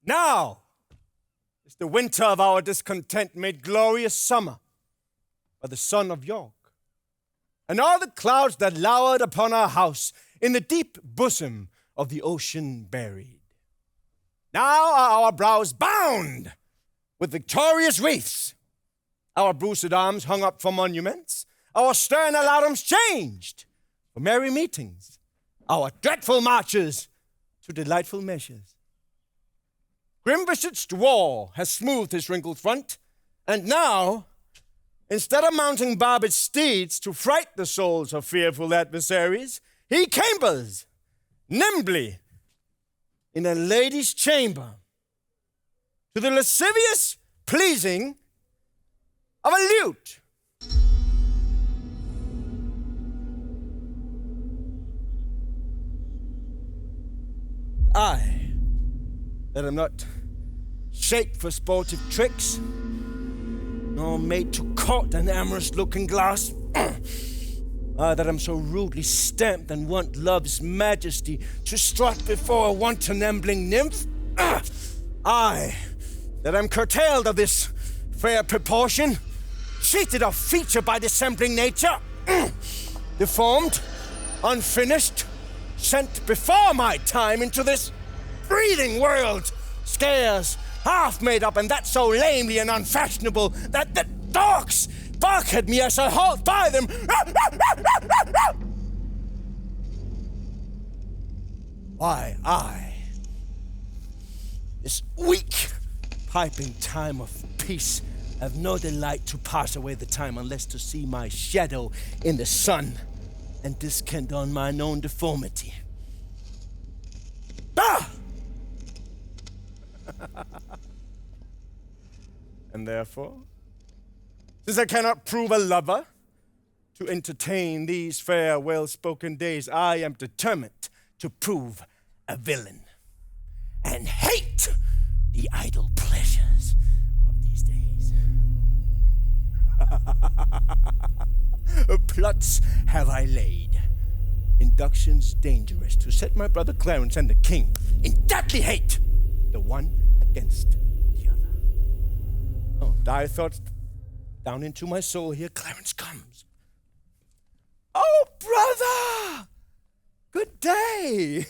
Now is the winter of our discontent made glorious summer by the sun of York, and all the clouds that lowered upon our house in the deep bosom of the ocean buried. Now are our brows bound with victorious wreaths, our bruised arms hung up for monuments, our stern alarums changed for merry meetings, our dreadful marches to delightful measures. Grim-visaged war has smoothed his wrinkled front, and now, instead of mounting barbed steeds to fright the souls of fearful adversaries, he cambers nimbly in a lady's chamber to the lascivious pleasing of a lute. I, that am not shaped for sportive tricks, nor made to court an amorous looking glass. I, that am so rudely stamped and want love's majesty to strut before a wanton ambling nymph. I, that am curtailed of this fair proportion, cheated of feature by dissembling nature, deformed, unfinished, sent before my time into this breathing world, scarce, half made up, and that so lamely and unfashionable that the dogs bark at me as I halt by them. Why, I, this weak, piping time of peace, have no delight to pass away the time unless to see my shadow in the sun and descant on mine own deformity. Ah! And therefore, since I cannot prove a lover to entertain these fair, well-spoken days, I am determined to prove a villain and hate the idle pleasures of these days. Plots have I laid, inductions dangerous, to set my brother Clarence and the king in deadly hate, the one against the other. Oh, dire thoughts down into my soul, here Clarence comes. Oh, brother! Good day!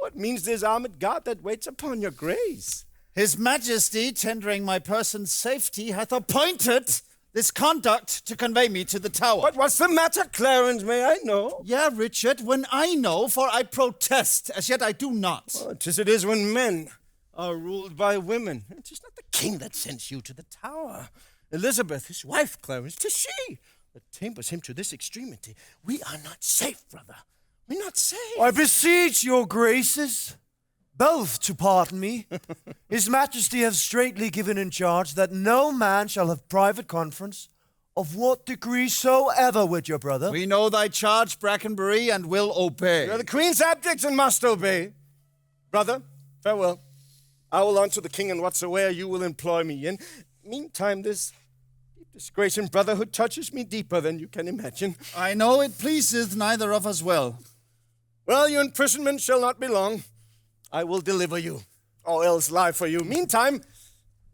What means this armed guard that waits upon your grace? His Majesty, tendering my person's safety, hath appointed this conduct to convey me to the tower. But what's the matter, Clarence, may I know? Yeah, Richard, when I know, for I protest, as yet I do not. Oh, 'tis it is when men are ruled by women. It is not the king that sends you to the tower. Elizabeth, his wife, Clarence, 'tis she that tempers him to this extremity. We are not safe, brother. We're not safe. I beseech your graces, both to pardon me. His Majesty hath straitly given in charge that no man shall have private conference of what degree soever with your brother. We know thy charge, Brackenbury, and will obey. We are the queen's subjects and must obey. Brother, farewell. I will answer the king in whatsoever you will employ me in. Meantime, this disgrace in brotherhood touches me deeper than you can imagine. I know it pleaseth neither of us well. Well, your imprisonment shall not be long. I will deliver you, or else lie for you. Meantime,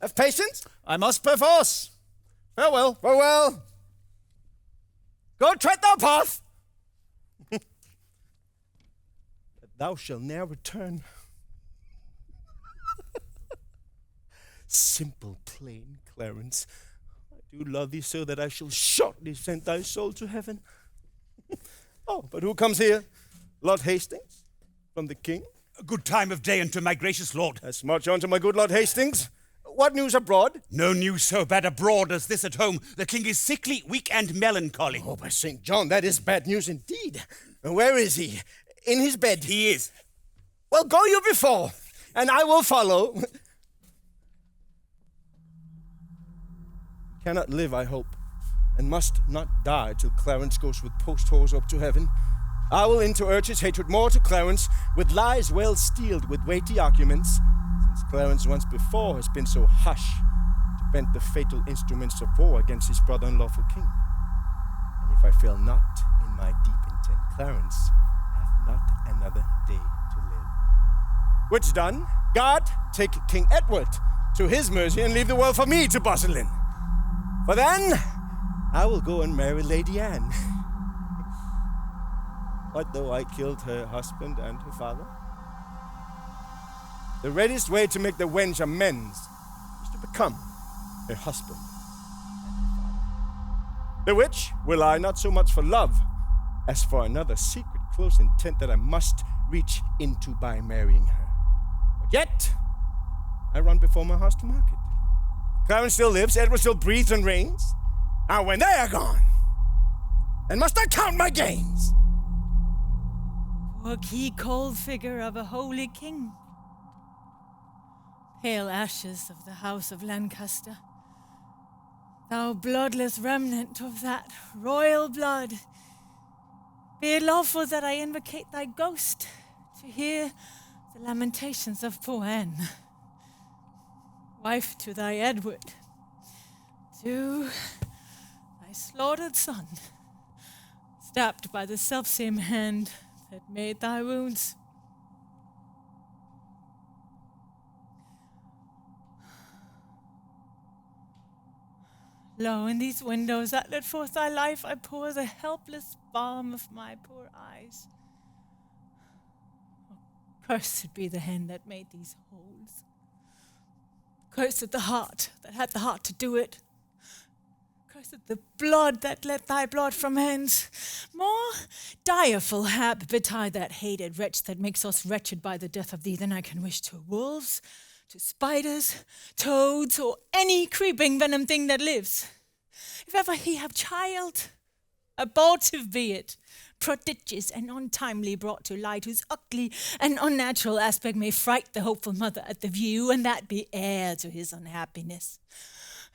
have patience. I must perforce. Farewell. Farewell. Go tread thy path. But thou shalt ne'er return. Simple, plain Clarence, I do love thee so that I shall shortly send thy soul to heaven. Oh, but who comes here? Lord Hastings, from the king? A good time of day unto my gracious lord. Let's march on to my good Lord Hastings. What news abroad? No news so bad abroad as this at home. The king is sickly, weak, and melancholy. Oh, by St. John, that is bad news indeed. Where is he? In his bed? He is. Well, go you before, and I will follow. Cannot live, I hope, and must not die till Clarence goes with post-horse up to heaven. I will in to urge his hatred more to Clarence, with lies well steeled with weighty arguments, since Clarence once before has been so hush to bend the fatal instruments of war against his brother and lawful king. And if I fail not in my deep intent, Clarence hath not another day to live. Which done, God take King Edward to his mercy and leave the world for me to bustle in. For then, I will go and marry Lady Anne. What though I killed her husband and her father? The readiest way to make the wench amends is to become her husband. The which will I not so much for love as for another secret close intent that I must reach into by marrying her. But yet, I run before my horse to market. Clarence still lives, Edward still breathes and reigns. And when they are gone, then must I count my gains. Poor key cold figure of a holy king. Pale ashes of the house of Lancaster. Thou bloodless remnant of that royal blood, be it lawful that I invocate thy ghost to hear the lamentations of poor Anne, wife to thy Edward, to thy slaughtered son, stabbed by the selfsame hand that made thy wounds. Lo, in these windows that let forth thy life, I pour the helpless balm of my poor eyes. Oh, cursed be the hand that made these holes. Cursed the heart that had the heart to do it. Cursed the blood that let thy blood from hence. More direful hap betide that hated wretch that makes us wretched by the death of thee than I can wish to wolves, to spiders, toads, or any creeping venom thing that lives. If ever he have child, abortive be it, prodigious and untimely brought to light, whose ugly and unnatural aspect may fright the hopeful mother at the view, and that be heir to his unhappiness.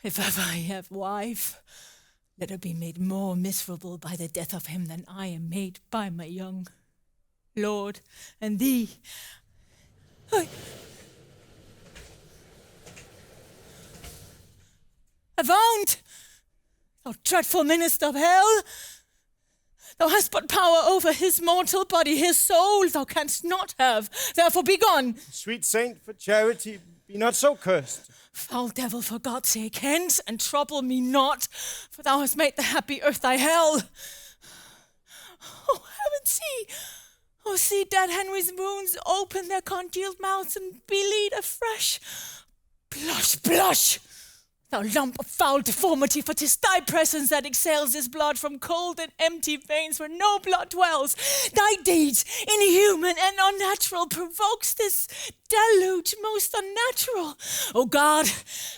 If ever I have wife, let her be made more miserable by the death of him than I am made by my young lord and thee. Avaunt, thou dreadful minister of hell! Thou hast but power over his mortal body, his soul thou canst not have. Therefore be gone. Sweet saint, for charity, be not so cursed. Foul devil, for God's sake, hence, and trouble me not, for thou hast made the happy earth thy hell. Oh, heaven, see! Oh, see dead Henry's wounds open their congealed mouths and bleed afresh. Blush, blush! Thou lump of foul deformity, for 'tis thy presence that exhales this blood from cold and empty veins where no blood dwells. Thy deeds, inhuman and unnatural, provokes this deluge most unnatural. O God,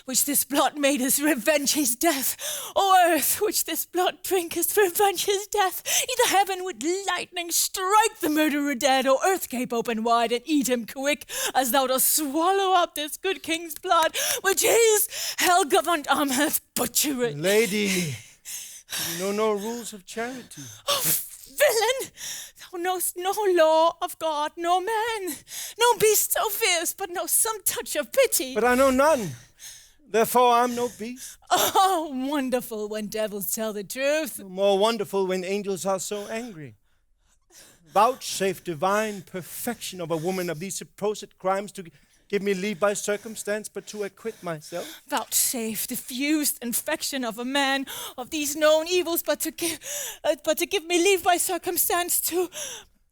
which this blood madest, revenge his death. O earth, which this blood drinkest, revenge his death. Either heaven with lightning strike the murderer dead, or earth gape open wide and eat him quick, as thou dost swallow up this good king's blood, which his hell-governed arm hath butchered. Lady, you know no rules of charity. Oh, villain! Thou knowest no law of God, no man, no beast so fierce, but know some touch of pity. But I know none. Therefore I'm no beast. Oh, wonderful when devils tell the truth. More wonderful when angels are so angry. Vouchsafe divine perfection of a woman of these supposed crimes to give me leave by circumstance, but to acquit myself. Vouchsafe diffused infection of a man of these known evils, but to give me leave by circumstance to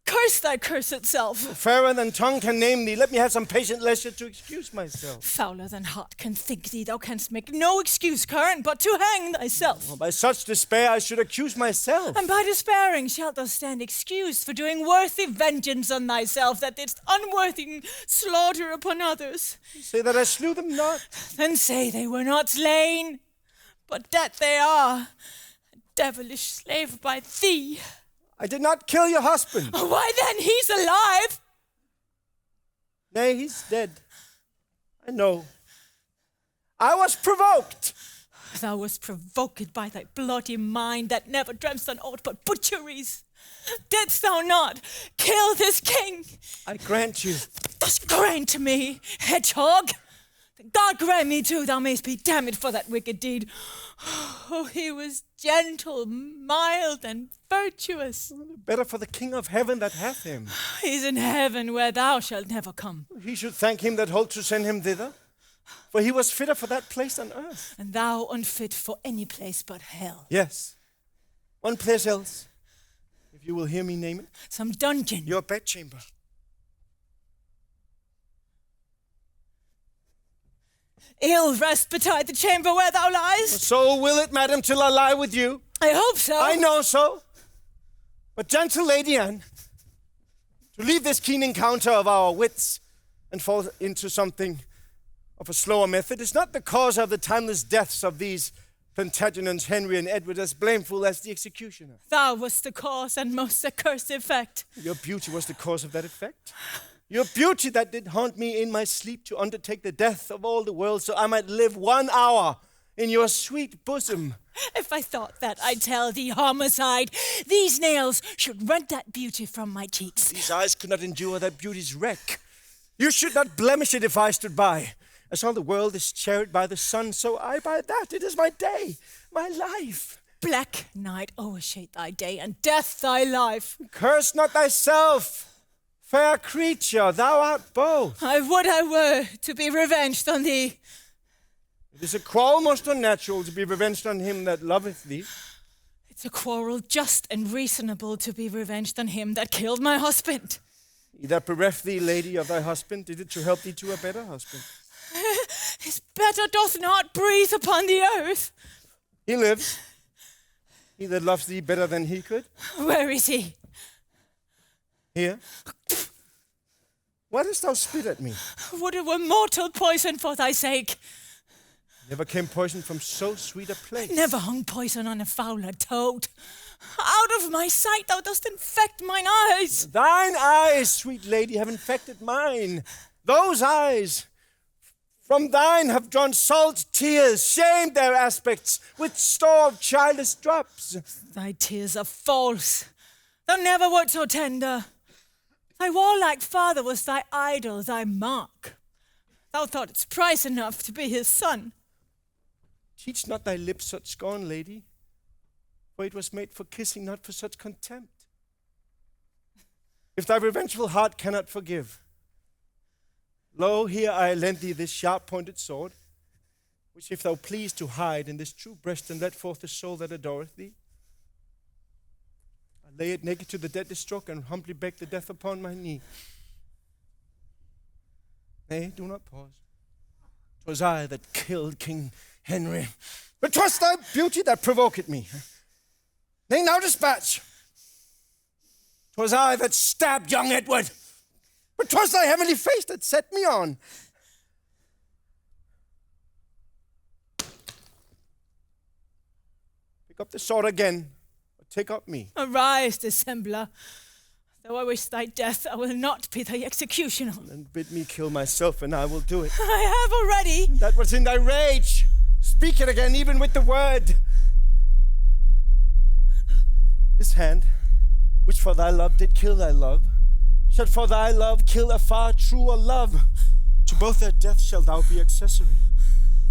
curse thy cursed self. Fairer than tongue can name thee, let me have some patient leisure to excuse myself. Fouler than heart can think thee, thou canst make no excuse current, but to hang thyself. Well, by such despair I should accuse myself. And by despairing shalt thou stand excused for doing worthy vengeance on thyself, that didst unworthy slaughter upon others. Say that I slew them not. Then say they were not slain, but that they are, a devilish slave by thee. I did not kill your husband. Why then, he's alive. Nay, he's dead. I know. I was provoked. Thou wast provoked by thy bloody mind that never dreamt on aught but butcheries. Didst thou not kill this king? I grant you. Thus grant to me, hedgehog, God grant me too, thou mayst be damned for that wicked deed. Oh, he was gentle, mild, and virtuous. Better for the King of heaven that hath him. He's in heaven where thou shalt never come. He should thank him that holds to send him thither, for he was fitter for that place on earth. And thou unfit for any place but hell. Yes, one place else, if you will hear me name it. Some dungeon. Your bedchamber. Ill rest betide the chamber where thou liest. So will it, madam, till I lie with you. I hope so. I know so. But gentle Lady Anne, to leave this keen encounter of our wits and fall into something of a slower method is not the cause of the timeless deaths of these Plantagenets, Henry and Edward, as blameful as the executioner. Thou wast the cause and most accursed effect. Your beauty was the cause of that effect. Your beauty that did haunt me in my sleep to undertake the death of all the world so I might live 1 hour in your sweet bosom. If I thought that, I'd tell thee homicide. These nails should rent that beauty from my cheeks. These eyes could not endure that beauty's wreck. You should not blemish it if I stood by. As all the world is chariot by the sun, so I by that. It is my day, my life. Black night overshade thy day, and death thy life. Curse not thyself. Fair creature, thou art both. I would I were to be revenged on thee. It is a quarrel most unnatural to be revenged on him that loveth thee. It's a quarrel just and reasonable to be revenged on him that killed my husband. He that bereft thee, lady, of thy husband, did it to help thee to a better husband. His better doth not breathe upon the earth. He lives. He that loves thee better than he could. Where is he? Here. Why dost thou spit at me? Would it were mortal poison for thy sake. Never came poison from so sweet a place. Never hung poison on a fouler toad. Out of my sight thou dost infect mine eyes. Thine eyes, sweet lady, have infected mine. Those eyes from thine have drawn salt tears, shamed their aspects with store of childish drops. Thy tears are false. Thou never wert so tender. Thy warlike father was thy idol, thy mark. Thou thought'st price enough to be his son. Teach not thy lips such scorn, lady, for it was made for kissing, not for such contempt. If thy revengeful heart cannot forgive, lo, here I lend thee this sharp-pointed sword, which if thou please to hide in this true breast and let forth the soul that adoreth thee, I lay it naked to the deadly stroke and humbly beg the death upon my knee. Nay, do not pause. 'Twas I that killed King Henry, but 'twas thy beauty that provoked me. Nay, now dispatch. 'Twas I that stabbed young Edward, but 'twas thy heavenly face that set me on. Pick up the sword again, or take up me. Arise, dissembler. Though I wish thy death, I will not be thy executioner. And bid me kill myself, and I will do it. I have already. That was in thy rage. Speak it again, even with the word. This hand, which for thy love did kill thy love, shall for thy love kill a far truer love. To both their death shalt thou be accessory.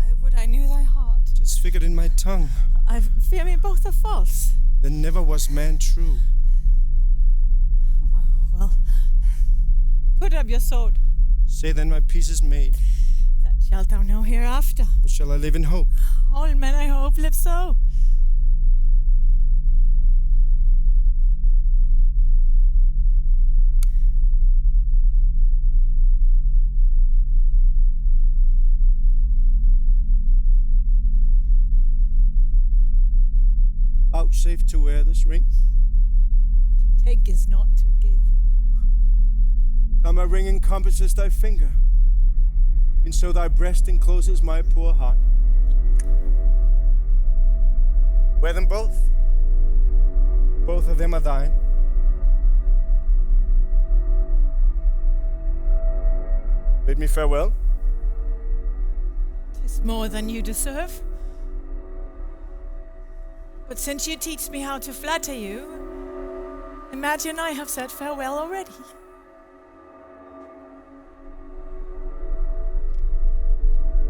I would I knew thy heart. Disfigured in my tongue, I fear me both are false. then never was man true. Well, put up your sword. Say then my peace is made. That shalt thou know hereafter. Or shall I live in hope? All men, I hope, live so. Vouchsafe to wear this ring. To take is not to give. Come, my ring encompasses thy finger, and so thy breast encloses my poor heart. Wear them both. Both of them are thine. Bid me farewell. 'Tis more than you deserve. But since you teach me how to flatter you, imagine I have said farewell already. It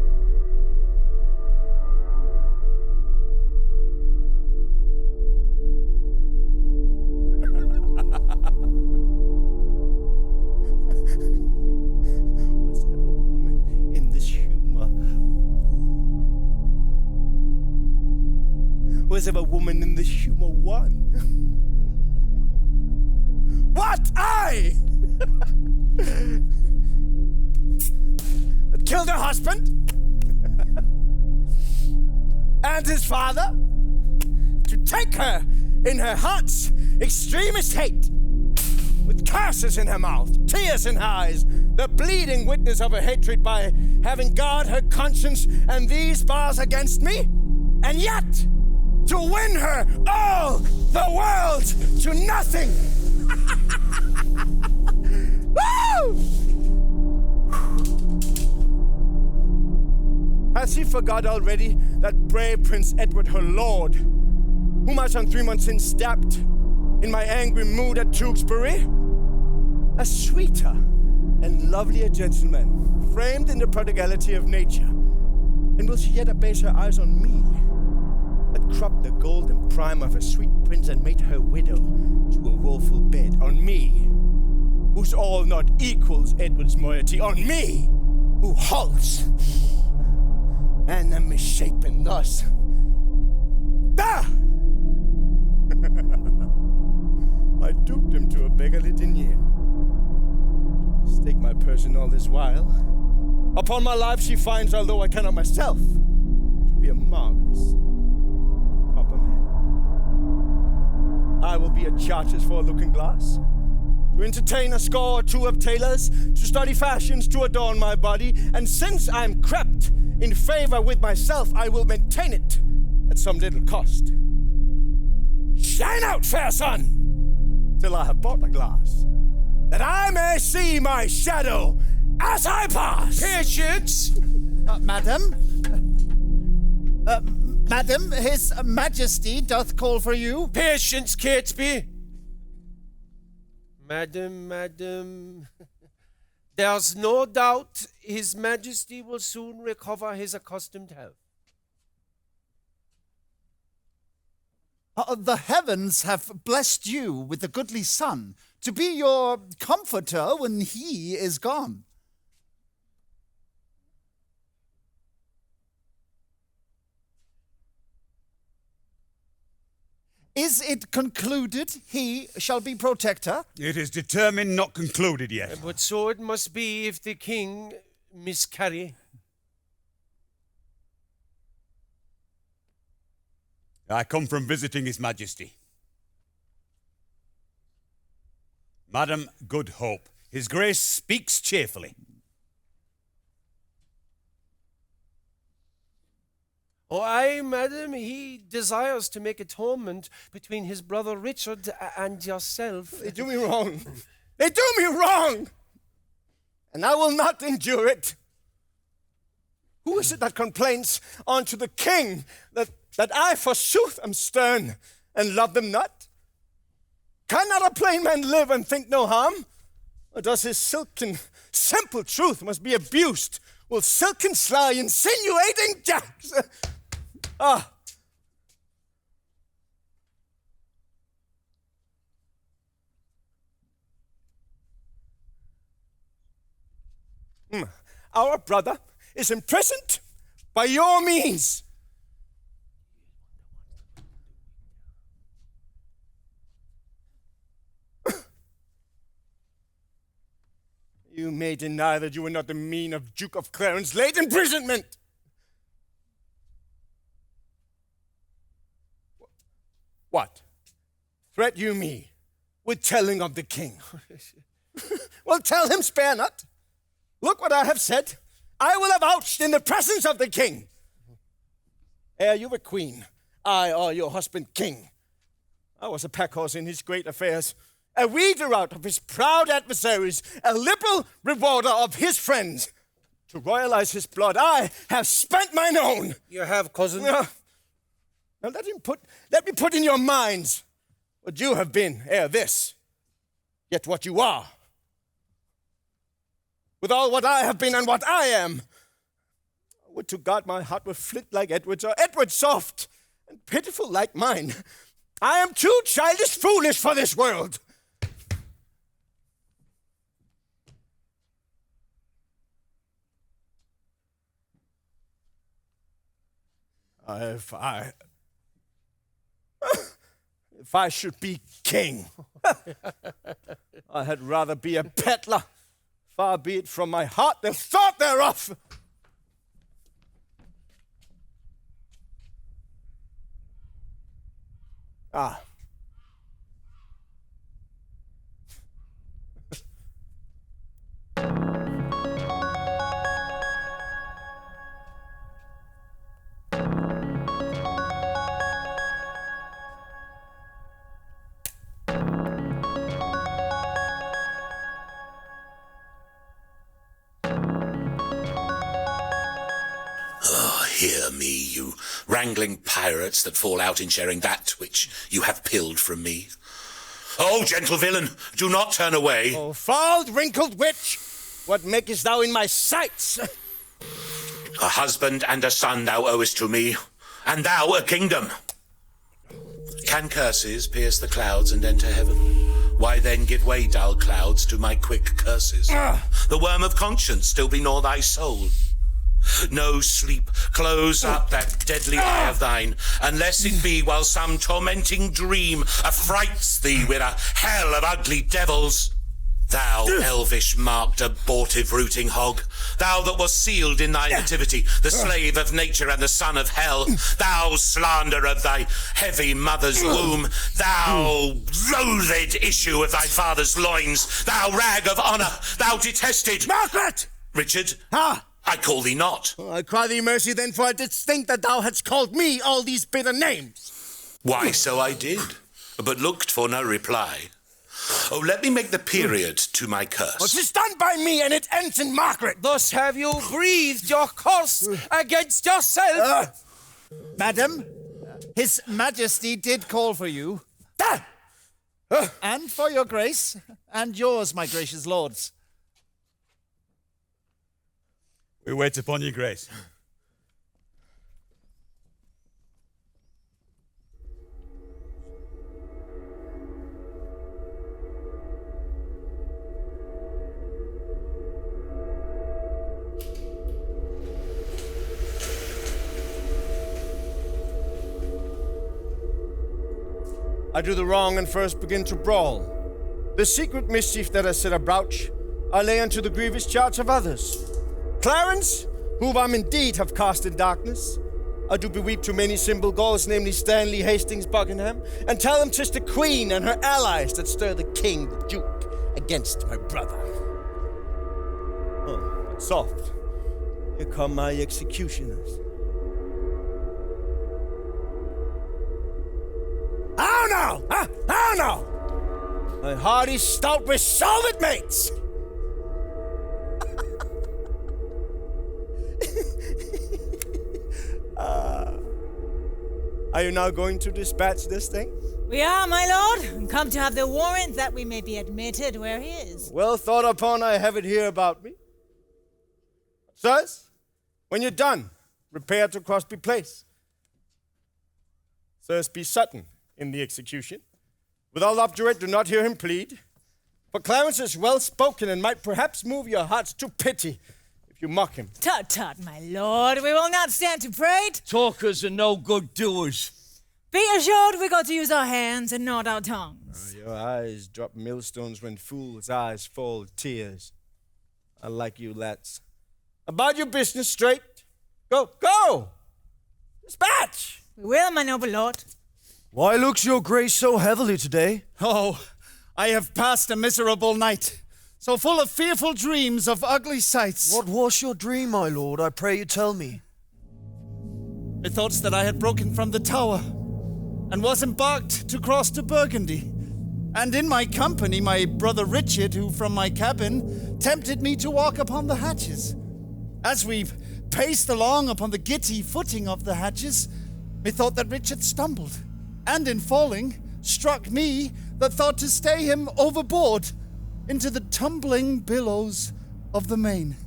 was ever a woman in the humor one. What? I? That killed her husband and his father to take her in her heart's extremist hate, with curses in her mouth, tears in her eyes, the bleeding witness of her hatred by having guard her conscience and these bars against me, and yet to win her all the world to nothing. Woo! Has she forgot already that brave Prince Edward, her lord, whom I some 3 months since stabbed in my angry mood at Tewkesbury? A sweeter and lovelier gentleman, framed in the prodigality of nature. And will she yet abase her eyes on me, that cropped the golden prime of her sweet prince and made her widow to a woeful bed? On me, whose all not equals Edward's moiety? On me, who halts and am misshapen thus? Ah! My dukedom to a beggarly denier. Stake my person all this while. Upon my life she finds, although I cannot myself, to be a marvelous proper man. I will be a charters for a looking glass, to entertain a score or two of tailors, to study fashions to adorn my body, and since I'm crept in favor with myself, I will maintain it at some little cost. Shine out, fair sun, till I have bought a glass, that I may see my shadow as I pass. Patience! Madam? Madam, His Majesty doth call for you. Patience, Catesby. Madam. There's no doubt His Majesty will soon recover his accustomed health. The heavens have blessed you with a goodly son, to be your comforter when he is gone. Is it concluded he shall be protector? It is determined, not concluded yet. But so it must be if the king miscarry. I come from visiting His Majesty. Madam, good hope. His Grace speaks cheerfully. Oh, aye, madam, he desires to make atonement between his brother Richard and yourself. They do me wrong. They do me wrong! And I will not endure it. Who is it that complains unto the king that I forsooth am stern and love them not? Cannot a plain man live and think no harm? Or does his silken, simple truth must be abused? Will silken, sly, insinuating jacks... Our brother is imprisoned by your means. You may deny that you were not the mean of Duke of Clarence' late imprisonment. What? Threat you me with telling of the king? Well, tell him, spare not. Look what I have said. I will have ouched in the presence of the king. Ere you were queen, I or your husband king. I was a packhorse in his great affairs, a weeder out of his proud adversaries, a liberal rewarder of his friends. To royalize his blood, I have spent mine own. You have, cousin. Now let me put in your minds what you have been ere this, yet what you are. With all what I have been and what I am, would to God my heart were flint like Edward's, or Edward soft and pitiful like mine. I am too childish foolish for this world. if I should be king. I had rather be a peddler. Far be it from my heart the thought thereof. Ah. Hear me, you wrangling pirates that fall out in sharing that which you have pilled from me. Oh, gentle villain, do not turn away. Oh, fouled, wrinkled witch, what makest thou in my sights? A husband and a son thou owest to me, and thou a kingdom. Can curses pierce the clouds and enter heaven? Why then give way, dull clouds, to my quick curses? The worm of conscience still be gnaw thy soul. No sleep, close up that deadly eye of thine, unless it be while some tormenting dream affrights thee with a hell of ugly devils. Thou elvish marked abortive rooting hog, thou that was sealed in thy nativity, the slave of nature and the son of hell, thou slander of thy heavy mother's womb, thou loathed issue of thy father's loins, thou rag of honour, thou detested... Margaret! Richard? Ah! I call thee not. I cry thee mercy then, for I didst think that thou hadst called me all these bitter names. Why, so I did, but looked for no reply. Oh, let me make the period to my curse. Well, 'tis done by me, and it ends in Margaret. Thus have you breathed your curse against yourself. Madam, His Majesty did call for you. And for your grace, and yours, my gracious lords. We wait upon your grace. I do the wrong and first begin to brawl. The secret mischief that I set abroach, I lay unto the grievous charge of others. Clarence, whom I indeed have cast in darkness, I do beweep to many simple goals, namely Stanley, Hastings, Buckingham, and tell them 'tis the Queen and her allies that stir the King, the Duke, against my brother. Oh, but soft. Here come my executioners. How now? Huh? How now? My heart is stout with solid mates. Are you now going to dispatch this thing? We are, my lord, and come to have the warrant that we may be admitted where he is. Well thought upon, I have it here about me. Sirs, when you're done, repair to Crosby Place. Sirs, be sudden in the execution. With all obdurate, do not hear him plead. For Clarence is well spoken and might perhaps move your hearts to pity if you mock him. Tut, tut, my lord, we will not stand to prate. Talkers are no good doers. Be assured we got to use our hands and not our tongues. Your eyes drop millstones when fools' eyes fall tears. I like you, lads. About your business straight. Go! Dispatch! We will, my noble lord. Why looks your grace so heavily today? Oh, I have passed a miserable night, so full of fearful dreams of ugly sights. What was your dream, my lord? I pray you tell me. Methought that I had broken from the tower and was embarked to cross to Burgundy. And in my company, my brother Richard, who from my cabin tempted me to walk upon the hatches. As we paced along upon the giddy footing of the hatches, methought that Richard stumbled, and in falling, struck me that thought to stay him overboard into the tumbling billows of the main.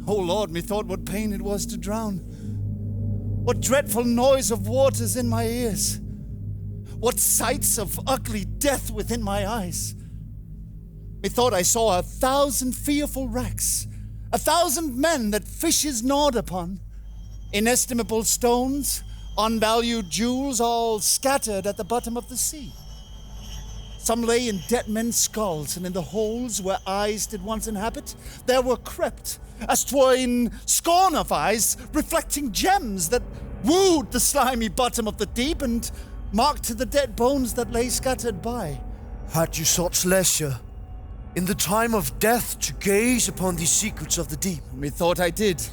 Oh Lord, methought what pain it was to drown. What dreadful noise of waters in my ears. What sights of ugly death within my eyes. Methought I saw 1,000 fearful wrecks, 1,000 men that fishes gnawed upon, inestimable stones, unvalued jewels all scattered at the bottom of the sea. Some lay in dead men's skulls, and in the holes where eyes did once inhabit, there were crept, as 'twere in scorn of eyes, reflecting gems that wooed the slimy bottom of the deep, and marked the dead bones that lay scattered by. Had you such leisure in the time of death to gaze upon these secrets of the deep? Methought I did,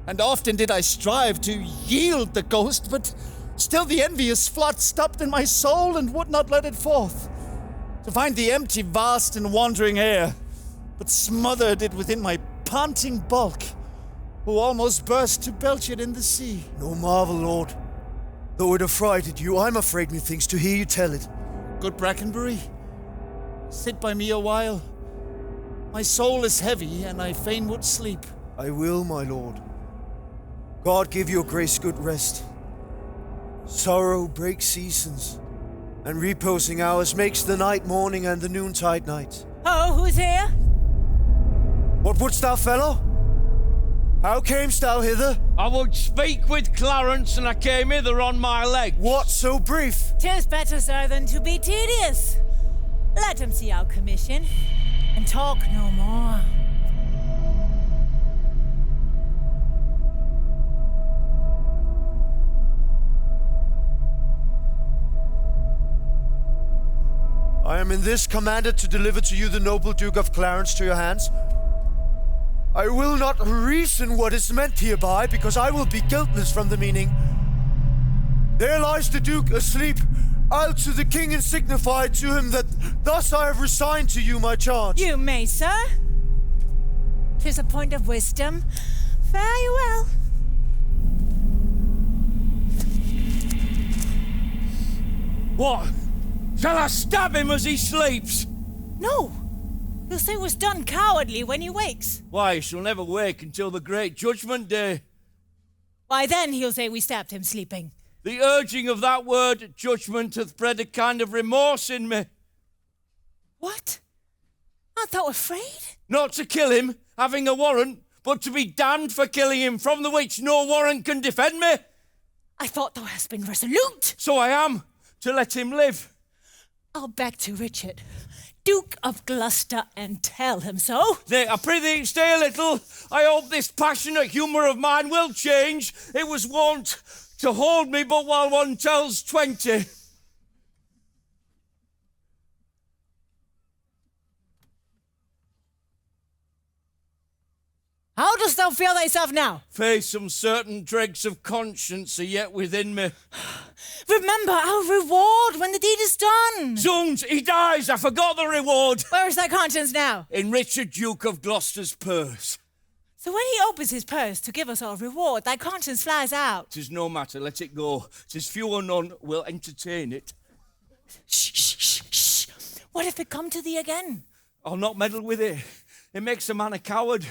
and often did I strive to yield the ghost, but still the envious flood stopped in my soul and would not let it forth. To find the empty, vast, and wandering air, but smothered it within my panting bulk, who almost burst to belch it in the sea. No marvel, Lord. Though it affrighted you, I'm afraid, methinks, to hear you tell it. Good Brackenbury, sit by me a while. My soul is heavy, and I fain would sleep. I will, my lord. God give your grace good rest. Sorrow breaks seasons, and reposing hours makes the night morning and the noontide night. Oh, who's here? What wouldst thou, fellow? How camest thou hither? I would speak with Clarence, and I came hither on my legs. What so brief? 'Tis better, sir, than to be tedious. Let him see our commission, and talk no more. I am in this commanded to deliver to you the noble Duke of Clarence to your hands. I will not reason what is meant hereby, because I will be guiltless from the meaning. There lies the Duke asleep. I'll to the king and signify to him that thus I have resigned to you my charge. You may, sir. 'Tis a point of wisdom. Fare you well. What? Shall I stab him as he sleeps? No. He'll say it was done cowardly when he wakes. Why, he shall never wake until the great judgment day. Why, then he'll say we stabbed him sleeping. The urging of that word judgment hath bred a kind of remorse in me. What? Art thou afraid? Not to kill him, having a warrant, but to be damned for killing him, from the which no warrant can defend me. I thought thou hadst been resolute. So I am, to let him live. I'll back to Richard, Duke of Gloucester, and tell him so. Nay, I prithee, stay a little. I hope this passionate humour of mine will change. It was wont to hold me but while one tells 20. How dost thou feel thyself now? Face some certain dregs of conscience are yet within me. Remember our reward when the deed is done. Zounds, he dies, I forgot the reward. Where is thy conscience now? In Richard, Duke of Gloucester's purse. So when he opens his purse to give us our reward, thy conscience flies out. 'Tis no matter, let it go. 'Tis few or none will entertain it. Shh, shh, shh, shh. What if it come to thee again? I'll not meddle with it. It makes a man a coward.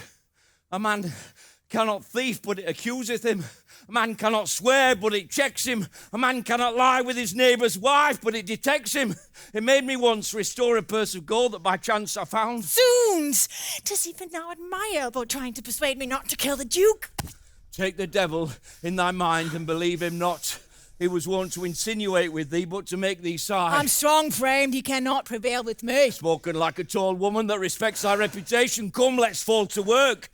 A man cannot thief, but it accuseth him. A man cannot swear, but it checks him. A man cannot lie with his neighbour's wife, but it detects him. It made me once restore a purse of gold that by chance I found. Zoons! 'Tis even now at my elbow trying to persuade me not to kill the Duke. Take the devil in thy mind and believe him not. He was wont to insinuate with thee, but to make thee sigh. I'm strong-framed, he cannot prevail with me. Spoken like a tall woman that respects thy reputation. Come, let's fall to work.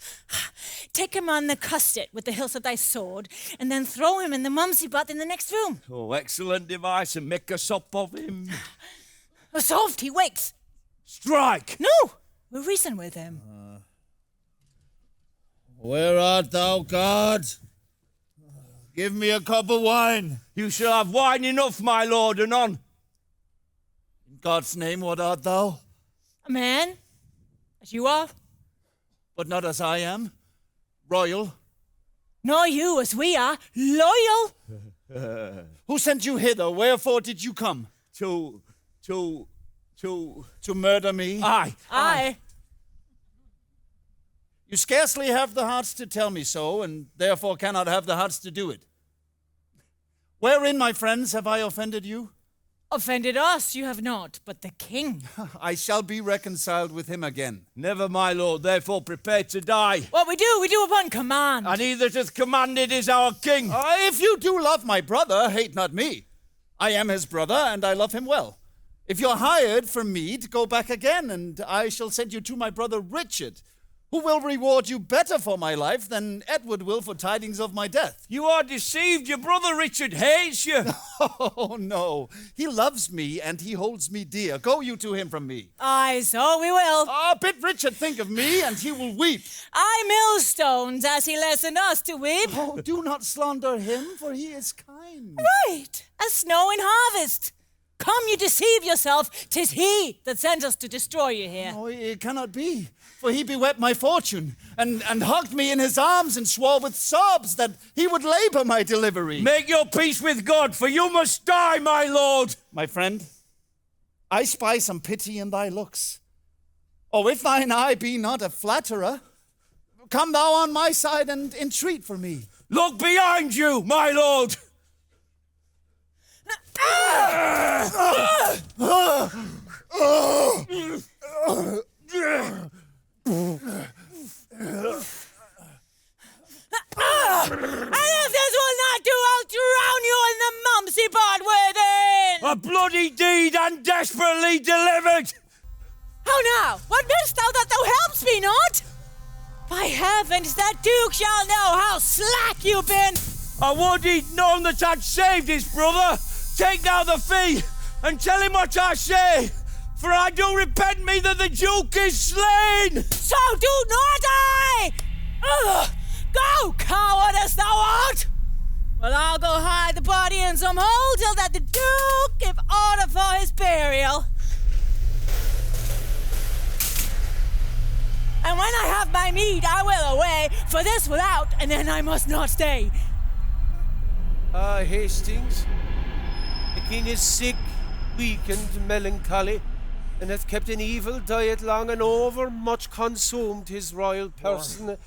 Take him on the cusset with the hilt of thy sword, and then throw him in the mumsy butt in the next room. Oh, excellent device, and make a sop of him. Soft, he wakes. Strike! No, we'll reason with him. Where art thou, guard? Give me a cup of wine. You shall have wine enough, my lord, anon. In God's name, what art thou? A man, as you are, But not as I am. Royal. nor you as we are, loyal. Who sent you hither? Wherefore did you come? To To murder me? Aye. Aye. You scarcely have the hearts to tell me so, and therefore cannot have the hearts to do it. Wherein, my friends, have I offended you? Offended us you have not, but the king. I shall be reconciled with him again. Never, my lord, therefore prepare to die. What we do upon command. And he that hath commanded is our king. If you do love my brother, hate not me. I am his brother, and I love him well. If you're hired for mead, go back again, and I shall send you to my brother Richard, who will reward you better for my life than Edward will for tidings of my death. You are deceived. Your brother Richard hates you. Oh, no. He loves me, and he holds me dear. Go you to him from me. Aye, so we will. Bid Richard think of me, and he will weep. I millstones as he lessoned us to weep. Oh, do not slander him, for he is kind. Right, as snow in harvest. Come, you deceive yourself. 'Tis he that sent us to destroy you here. Oh, it cannot be, for he bewept my fortune, and hugged me in his arms, and swore with sobs that he would labor my delivery. Make your peace with God, for you must die, my lord. My friend, I spy some pity in thy looks. Oh, if thine eye be not a flatterer, come thou on my side and entreat for me. Look behind you, my lord. And if this will not do, I'll drown you in the mumsy pot within. A bloody deed and desperately delivered. How now? What dost thou that thou helpst me not? By heavens, that Duke shall know how slack you've been. I would he'd known that I'd saved his brother. Take now the fee and tell him what I say, for I do repent me that the Duke is slain. So do not I. Ugh. Go, coward as thou art! Well, I'll go hide the body in some hole till that the Duke give order for his burial. And when I have my mead, I will away, for this without, and then I must not stay. Hastings, the king is sick, weak, and melancholy, and hath kept an evil diet long and over much consumed his royal person.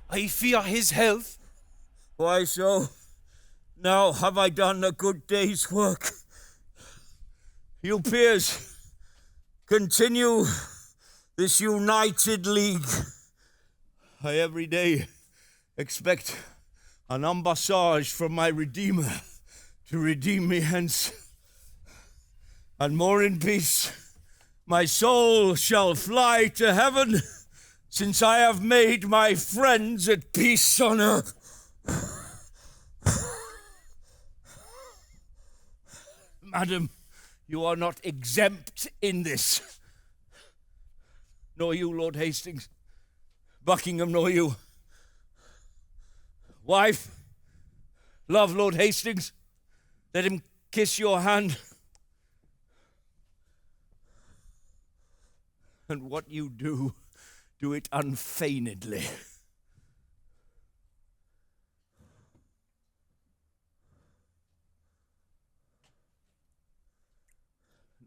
I fear his health. Why so? Now have I done a good day's work. You peers, continue this united league. I every day expect an ambassage from my Redeemer to redeem me hence. And more in peace, my soul shall fly to heaven, since I have made my friends at peace on earth. Madam, you are not exempt in this. Nor you, Lord Hastings. Buckingham, nor you. Wife, love Lord Hastings. Let him kiss your hand. And what you do, do it unfeignedly.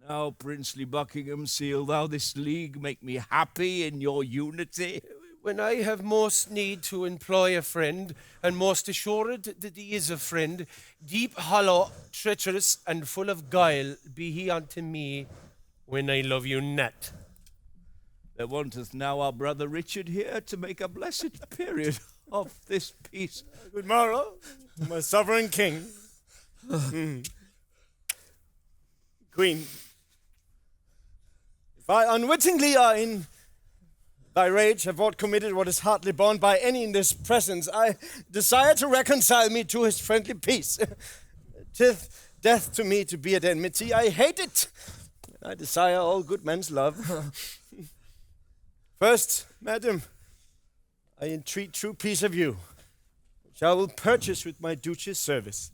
Now, princely Buckingham, seal thou this league, make me happy in your unity. When I have most need to employ a friend, and most assured that he is a friend, deep, hollow, treacherous, and full of guile be he unto me, when I love you not. There wanteth now our brother Richard here to make a blessed period of this peace. Good morrow, my sovereign king. Queen, if I unwittingly or in thy rage have aught committed what is hardly borne by any in this presence, I desire to reconcile me to his friendly peace. 'Tis death to me to be at enmity. I hate it. I desire all good men's love. First, madam, I entreat true peace of you, which I will purchase with my duteous service.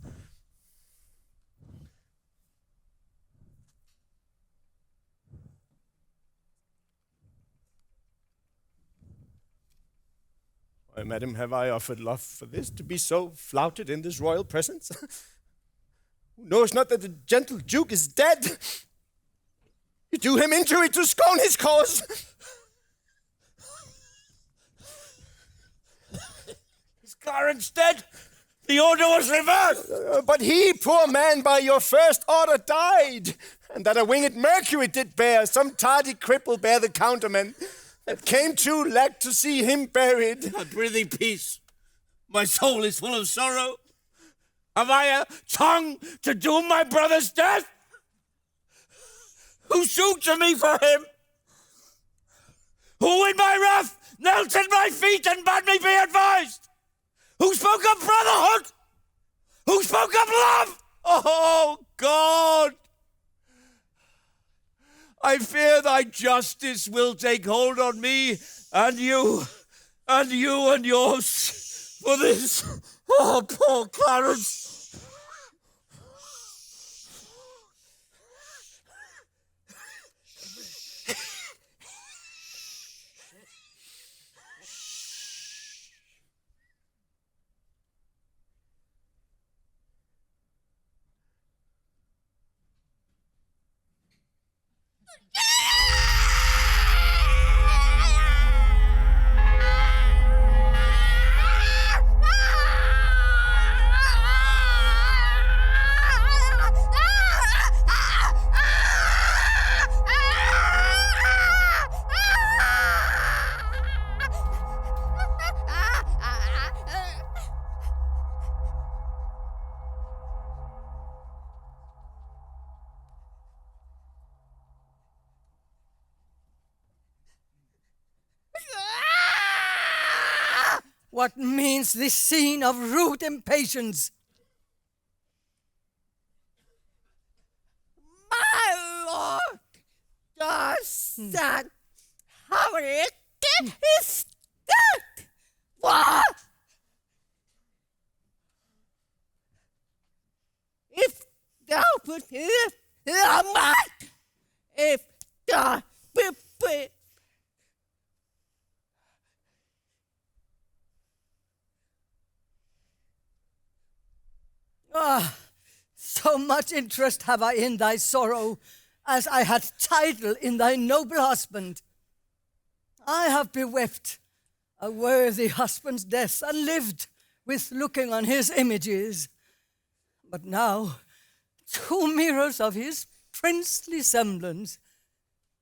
Why, madam, have I offered love for this, to be so flouted in this royal presence? Who knows not that the gentle duke is dead? You do him injury to scorn his cause. Clarence dead? The order was reversed. But he, poor man, by your first order died, and that a winged Mercury did bear, some tardy cripple bear the counterman, that came too lack to see him buried. I prithee peace. My soul is full of sorrow. Have I a tongue to doom my brother's death? Who sued to me for him? Who in my wrath knelt at my feet and bade me be advised? Who spoke of brotherhood? Who spoke of love? Oh, God! I fear thy justice will take hold on me and you and yours for this. Oh, poor Clarence. What means this scene of rude impatience? My lord, the son, how wicked is that? What? If thou put it a might, if thou put So much interest have I in thy sorrow, as I had title in thy noble husband. I have bewept a worthy husband's death, and lived with looking on his images. But now 2 mirrors of his princely semblance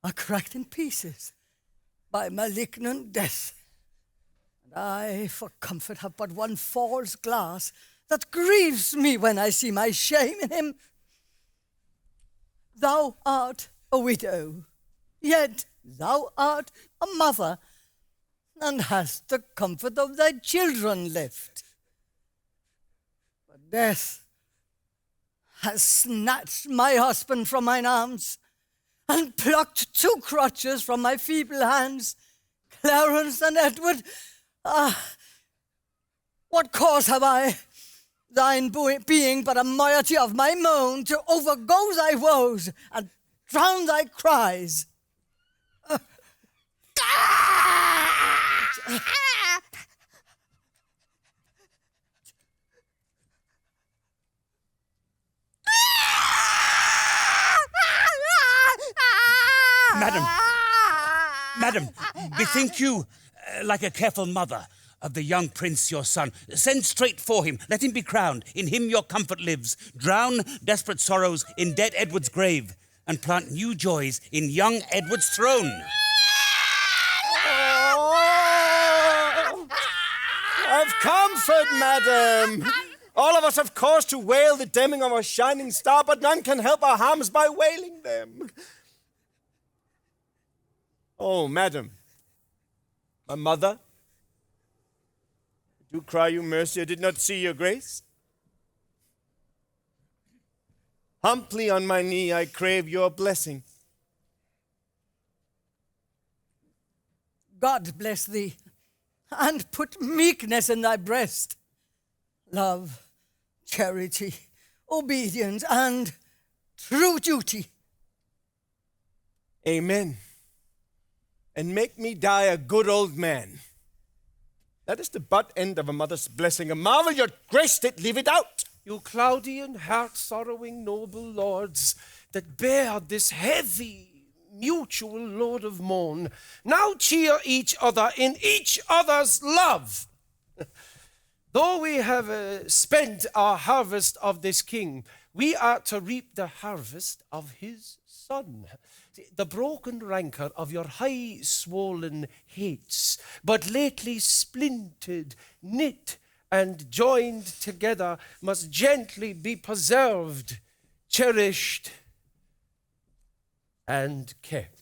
are cracked in pieces by malignant death. And I, for comfort, have but one false glass that grieves me when I see my shame in him. Thou art a widow, yet thou art a mother, and hast the comfort of thy children left. But death has snatched my husband from mine arms, and plucked 2 crutches from my feeble hands. Clarence and Edward, what cause have I, thine being but a moiety of my moan, to overgo thy woes and drown thy cries? Madam, bethink you, like a careful mother, of the young prince your son. Send straight for him. Let him be crowned. In him your comfort lives. Drown desperate sorrows in dead Edward's grave, and plant new joys in young Edward's throne. Oh, have comfort, madam. All of us have cause to wail the dimming of our shining star, but none can help our harms by wailing them. Oh, madam, my mother, I do cry you mercy, I did not see your grace. Humbly on my knee I crave your blessing. God bless thee, and put meekness in thy breast, love, charity, obedience, and true duty. Amen. And make me die a good old man. That is the butt end of a mother's blessing. A marvel your grace did leave it out. You cloudy and heart-sorrowing noble lords that bear this heavy mutual load of moan, now cheer each other in each other's love. Though we have spent our harvest of this king, we are to reap the harvest of his son. The broken rancor of your high swollen hates, but lately splintered, knit, and joined together, must gently be preserved, cherished, and kept.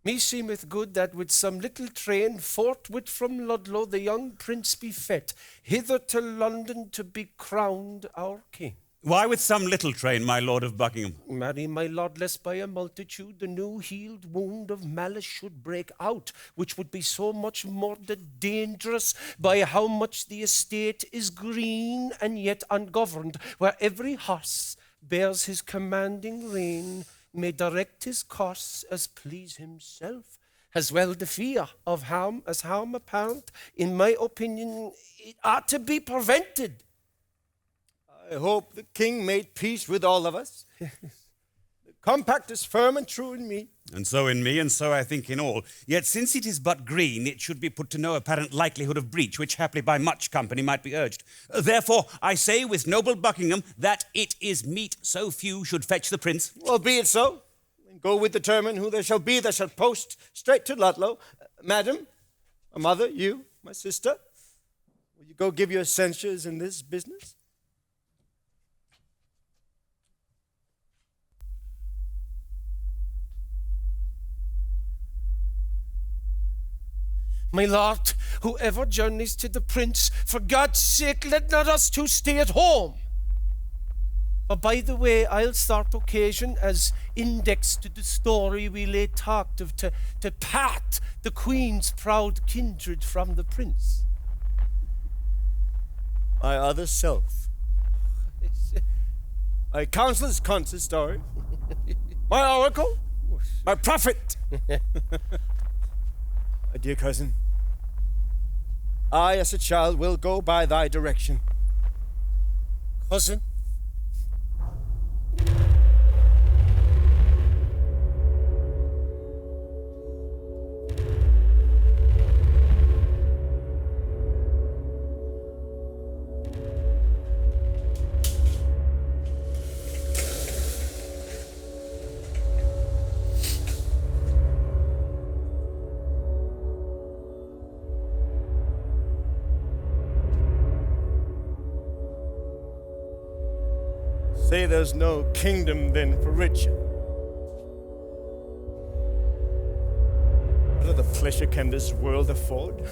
Me seemeth good that with some little train forthwith from Ludlow the young prince be fet, hither to London to be crowned our king. Why with some little train, my lord of Buckingham? Marry, my lord, lest by a multitude the new healed wound of malice should break out, which would be so much more the dangerous by how much the estate is green and yet ungoverned, where every horse bears his commanding rein, may direct his course as please himself, as well the fear of harm as harm apparent. In my opinion, it ought to be prevented. I hope the king made peace with all of us. The compact is firm and true in me. And so in me, and so I think in all. Yet since it is but green, it should be put to no apparent likelihood of breach, which haply by much company might be urged. Therefore I say with noble Buckingham that it is meet so few should fetch the prince. Well, be it so. And go with determine who there shall be that shall post straight to Ludlow. Madam, my mother, you, my sister, will you go give your censures in this business? My lord, whoever journeys to the prince, for God's sake, let not us two stay at home. For by the way, I'll start occasion as index to the story we late talked of to part the queen's proud kindred from the prince. My other self. My counselor's consistory. My oracle. My prophet. My dear cousin, I, as a child, will go by thy direction. Cousin? Say there's no kingdom then for Richard. What other pleasure can this world afford?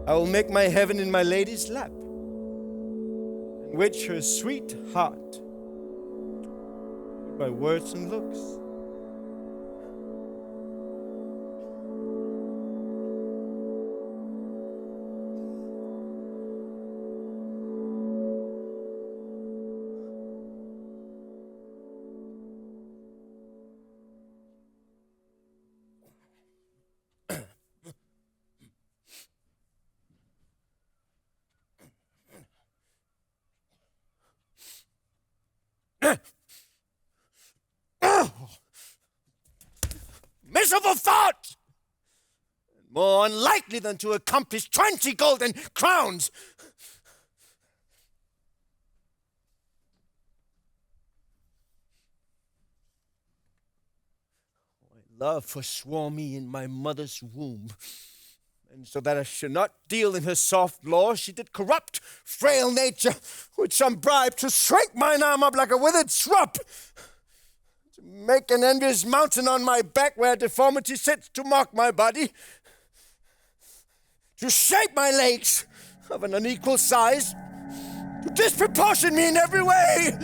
I will make my heaven in my lady's lap, in which her sweet heart, by words and looks, miserable thought! More unlikely than to accomplish 20 golden crowns. My love forswore me in my mother's womb. And so that I should not deal in her soft law, she did corrupt frail nature with some bribe to shrink mine arm up like a withered shrub, to make an envious mountain on my back where deformity sits to mock my body, to shape my legs of an unequal size, to disproportion me in every way.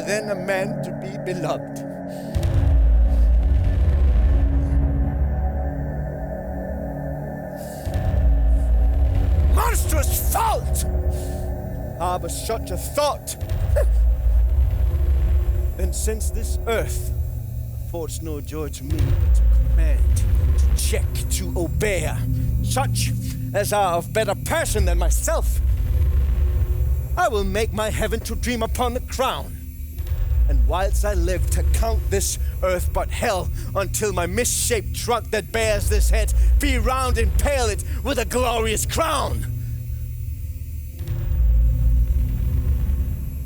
than a man to be beloved. Monstrous fault! Harbor such a thought. And since this earth affords no joy to me but to command, to check, to obey, such as are of better person than myself, I will make my heaven to dream upon the crown. And whilst I live to count this earth but hell, until my misshaped trunk that bears this head be round and pale it with a glorious crown.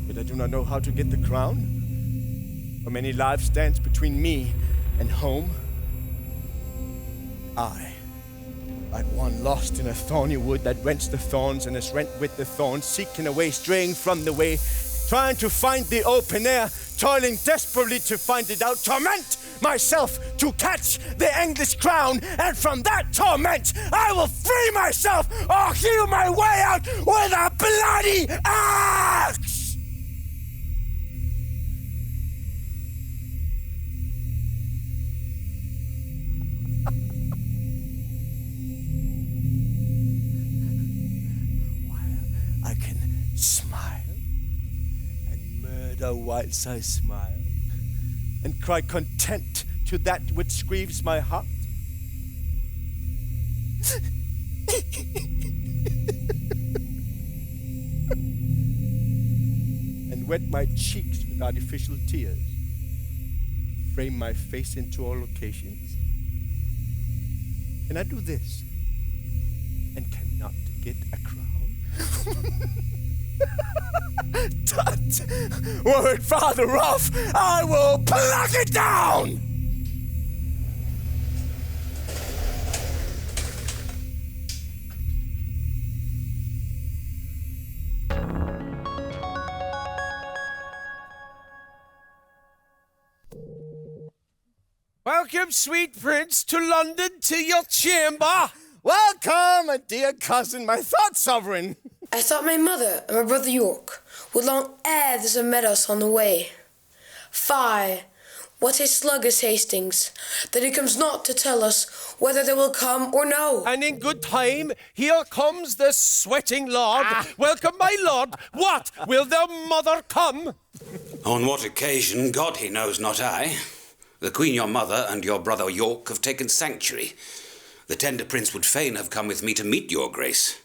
Yet I do not know how to get the crown, for many lives stands between me and home. I, like one lost in a thorny wood that rents the thorns and is rent with the thorns, seeking a way, straying from the way, trying to find the open air, toiling desperately to find it out, torment myself to catch the English crown, and from that torment I will free myself or heal my way out with a bloody axe! I can smile and murder whilst I smile, and cry content to that which grieves my heart. And wet my cheeks with artificial tears, frame my face into all occasions. Can I do this and cannot get a crown? Tut! Were it farther off, I will pluck it down! Welcome, sweet prince, to London, to your chamber. Welcome, my dear cousin, my thought sovereign. I thought my mother and my brother York would long ere this have met us on the way. Fie, what a slug is Hastings, that he comes not to tell us whether they will come or no. And in good time, here comes the sweating lord. Welcome, my lord. What, will their mother come? On what occasion, God he knows, not I. The queen your mother and your brother York have taken sanctuary. The tender prince would fain have come with me to meet your grace,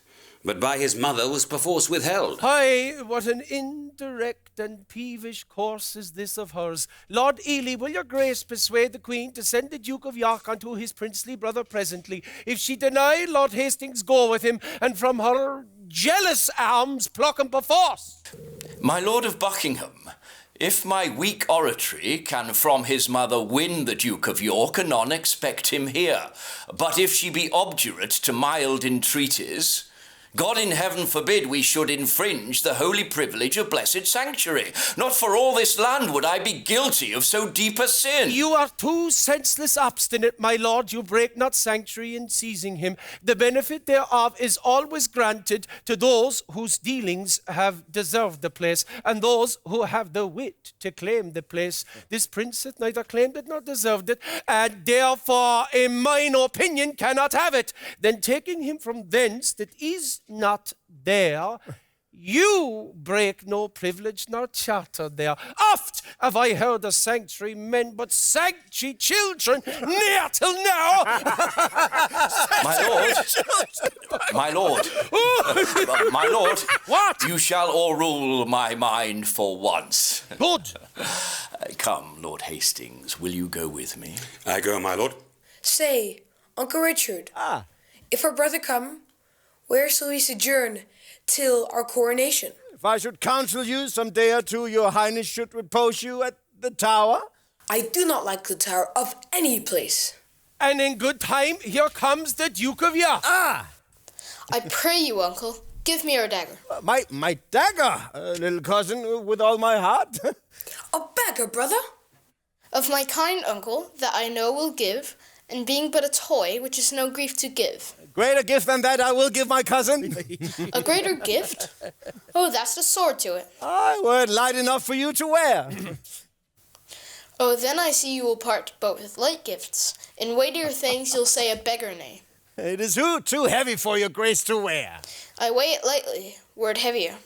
but by his mother was perforce withheld. Hi, what an indirect and peevish course is this of hers. Lord Ely, will your grace persuade the queen to send the Duke of York unto his princely brother presently? If she deny, Lord Hastings go with him, and from her jealous arms pluck him perforce. My Lord of Buckingham, if my weak oratory can from his mother win the Duke of York, anon expect him here. But if she be obdurate to mild entreaties, God in heaven forbid we should infringe the holy privilege of blessed sanctuary. Not for all this land would I be guilty of so deep a sin. You are too senseless obstinate, my lord. You break not sanctuary in seizing him. The benefit thereof is always granted to those whose dealings have deserved the place, and those who have the wit to claim the place. This prince hath neither claimed it nor deserved it, and therefore, in mine opinion, cannot have it. Then taking him from thence that is not there, you break no privilege nor charter there. Oft have I heard of sanctuary men, but sanctuary children near till now. My lord, my lord, what? You shall o'errule my mind for once. Good. Come, Lord Hastings, will you go with me? I go, my lord. Say, Uncle Richard, if our brother come, where shall we sojourn till our coronation? If I should counsel you, some day or two your highness should repose you at the Tower. I do not like the Tower of any place. And in good time, here comes the Duke of York. I pray you, uncle, give me your dagger. My dagger, little cousin, with all my heart. A beggar, brother? Of my kind uncle that I know will give, and being but a toy which is no grief to give. Greater gift than that I will give my cousin. A greater gift? Oh, that's the sword to it. Aye, were it light enough for you to wear. Oh, then I see you will part but with light gifts. In weightier things you'll say a beggar nay. It is too heavy for your grace to wear. I weigh it lightly, were it heavier.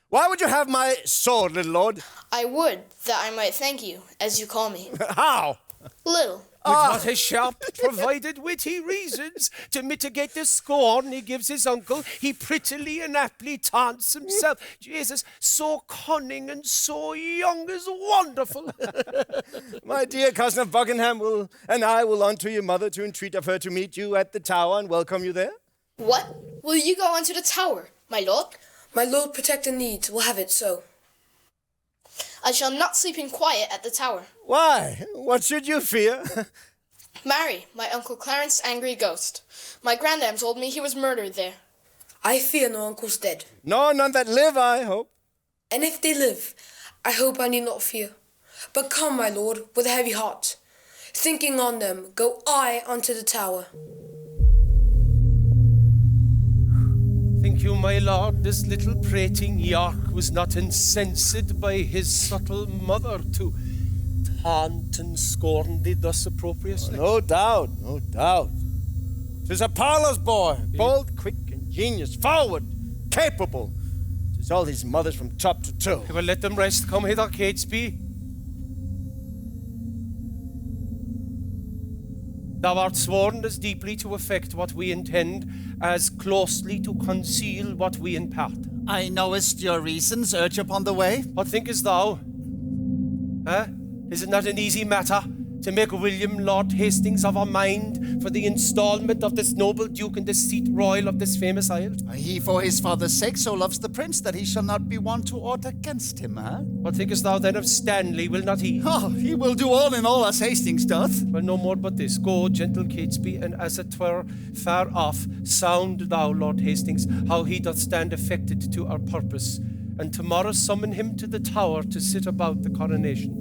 Why would you have my sword, little lord? I would, that I might thank you, as you call me. How? Little. With what a sharp provided witty reasons to mitigate the scorn he gives his uncle, he prettily and aptly taunts himself. Jesus, so cunning and so young is wonderful. My dear cousin of Buckingham and I will on to your mother to entreat of her to meet you at the tower and welcome you there. What? Will you go unto the tower, my lord? My Lord Protector Needs will have it so. I shall not sleep in quiet at the tower. Why? What should you fear? Marry, my Uncle Clarence angry ghost. My grandam told me he was murdered there. I fear no uncle's dead. No, none that live, I hope. And if they live, I hope I need not fear. But come, my lord, with a heavy heart. Thinking on them, go I unto the tower. Think you, my lord, this little prating York was not incensed by his subtle mother to taunt and scorn thee thus appropriately? No doubt, no doubt. 'Tis a parlour's boy, bold, quick, ingenious, forward, capable. 'Tis all his mothers from top to toe. Well, let them rest. Come hither, Catesby. Thou art sworn as deeply to effect what we intend, as closely to conceal what we impart. I knowest your reasons urge upon the way. What thinkest thou? Huh? Is it not an easy matter to make William Lord Hastings of our mind for the installment of this noble duke in the seat royal of this famous isle? He for his father's sake so loves the prince that he shall not be one to aught against him, huh? What thinkest thou then of Stanley, will not he? Oh, he will do all in all as Hastings doth. Well, no more but this. Go, gentle Catesby, and as it were far off, sound thou, Lord Hastings, how he doth stand affected to our purpose, and tomorrow summon him to the tower to sit about the coronation.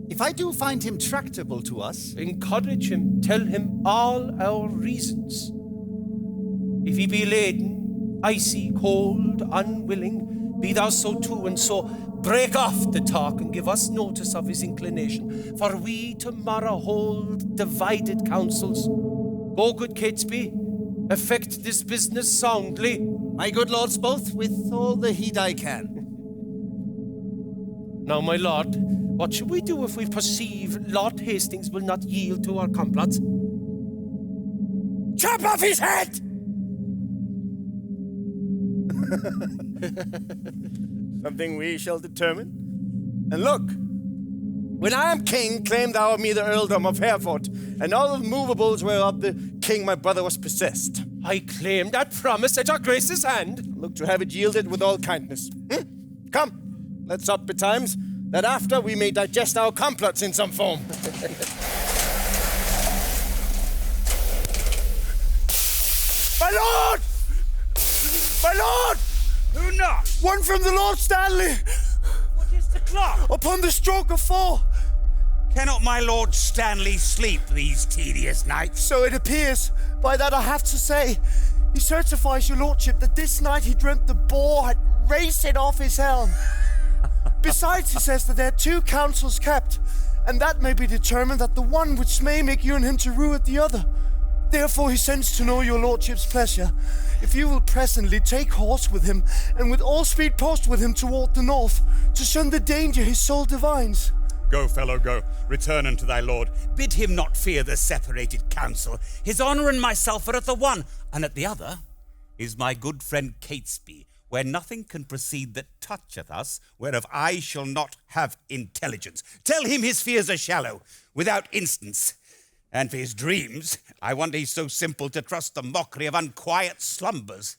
If I do find him tractable to us, encourage him, tell him all our reasons. If he be laden, icy, cold, unwilling, be thou so too, and so break off the talk and give us notice of his inclination, for we tomorrow hold divided counsels. Go, good Catesby, effect this business soundly. My good lords both, with all the heed I can. Now, my lord, what shall we do if we perceive Lord Hastings will not yield to our complots? Chop off his head! Something we shall determine. And look, when I am king, claim thou of me the earldom of Hereford, and all the movables whereof the king my brother was possessed. I claim that promise at your grace's hand. Look to have it yielded with all kindness. Come, let's up betimes, that after we may digest our complots in some form. My lord! My lord! Who not? One from the Lord Stanley! What is the clock? Upon the stroke of 4. Cannot my Lord Stanley sleep these tedious nights? So it appears. By that I have to say, he certifies your lordship that this night he dreamt the boar had raced off his helm. Besides, he says that there are 2 councils kept, and that may be determined that the one which may make you and him to rue at the other. Therefore he sends to know your lordship's pleasure, if you will presently take horse with him, and with all speed post with him toward the north, to shun the danger his soul divines. Go, fellow, go. Return unto thy lord. Bid him not fear the separated council. His honour and myself are at the one, and at the other is my good friend Catesby, where nothing can proceed that toucheth us, whereof I shall not have intelligence. Tell him his fears are shallow, without instance. And for his dreams, I wonder he's so simple to trust the mockery of unquiet slumbers.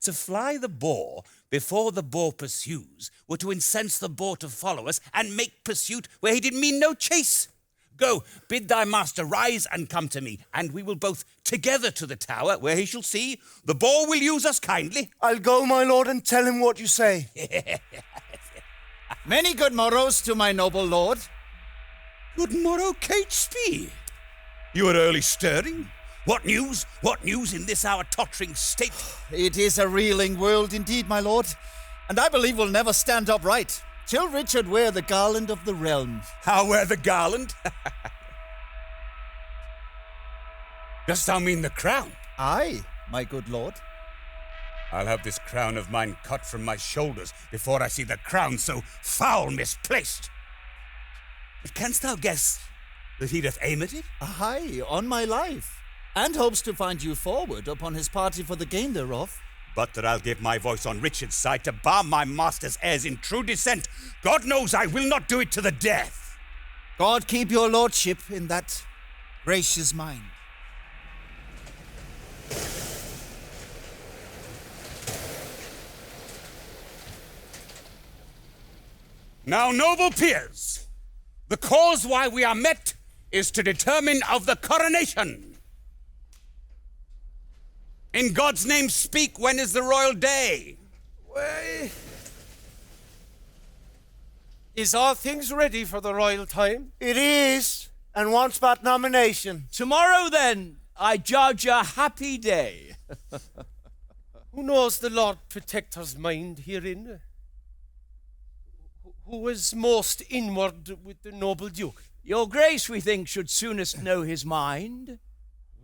To fly the boar before the boar pursues were to incense the boar to follow us and make pursuit where he did mean no chase. Go, bid thy master rise and come to me, and we will both together to the tower, where he shall see the boar will use us kindly. I'll go, my lord, and tell him what you say. Many good morrows to my noble lord. Good morrow, Catesby. You are early stirring? What news? What news in this our tottering state? It is a reeling world indeed, my lord, and I believe we'll never stand upright till Richard wear the garland of the realm. How wear the garland? Dost thou mean the crown? Aye, my good lord. I'll have this crown of mine cut from my shoulders before I see the crown so foul misplaced. But canst thou guess that he doth aim at it? Aye, on my life, and hopes to find you forward upon his party for the gain thereof. But that I'll give my voice on Richard's side to bar my master's heirs in true descent. God knows I will not do it to the death. God keep your lordship in that gracious mind. Now, noble peers, the cause why we are met is to determine of the coronation. In God's name speak, when is the royal day? Well, is all things ready for the royal time? It is, and wants but nomination. Tomorrow, then, I judge a happy day. Who knows the Lord Protector's mind herein? Who is most inward with the noble Duke? Your Grace, we think, should soonest know his mind.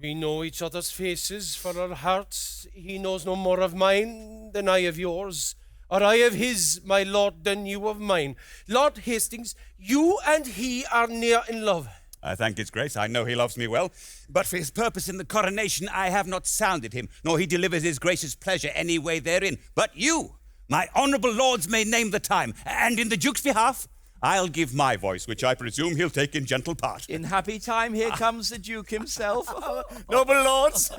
We know each other's faces for our hearts. He knows no more of mine than I of yours, or I of his, my lord, than you of mine. Lord Hastings, you and he are near in love. I thank his grace, I know he loves me well. But for his purpose in the coronation, I have not sounded him, nor he delivers his grace's pleasure any way therein. But you, my honourable lords, may name the time, and in the Duke's behalf, I'll give my voice, which I presume he'll take in gentle part. In happy time, here comes the Duke himself. Noble lords,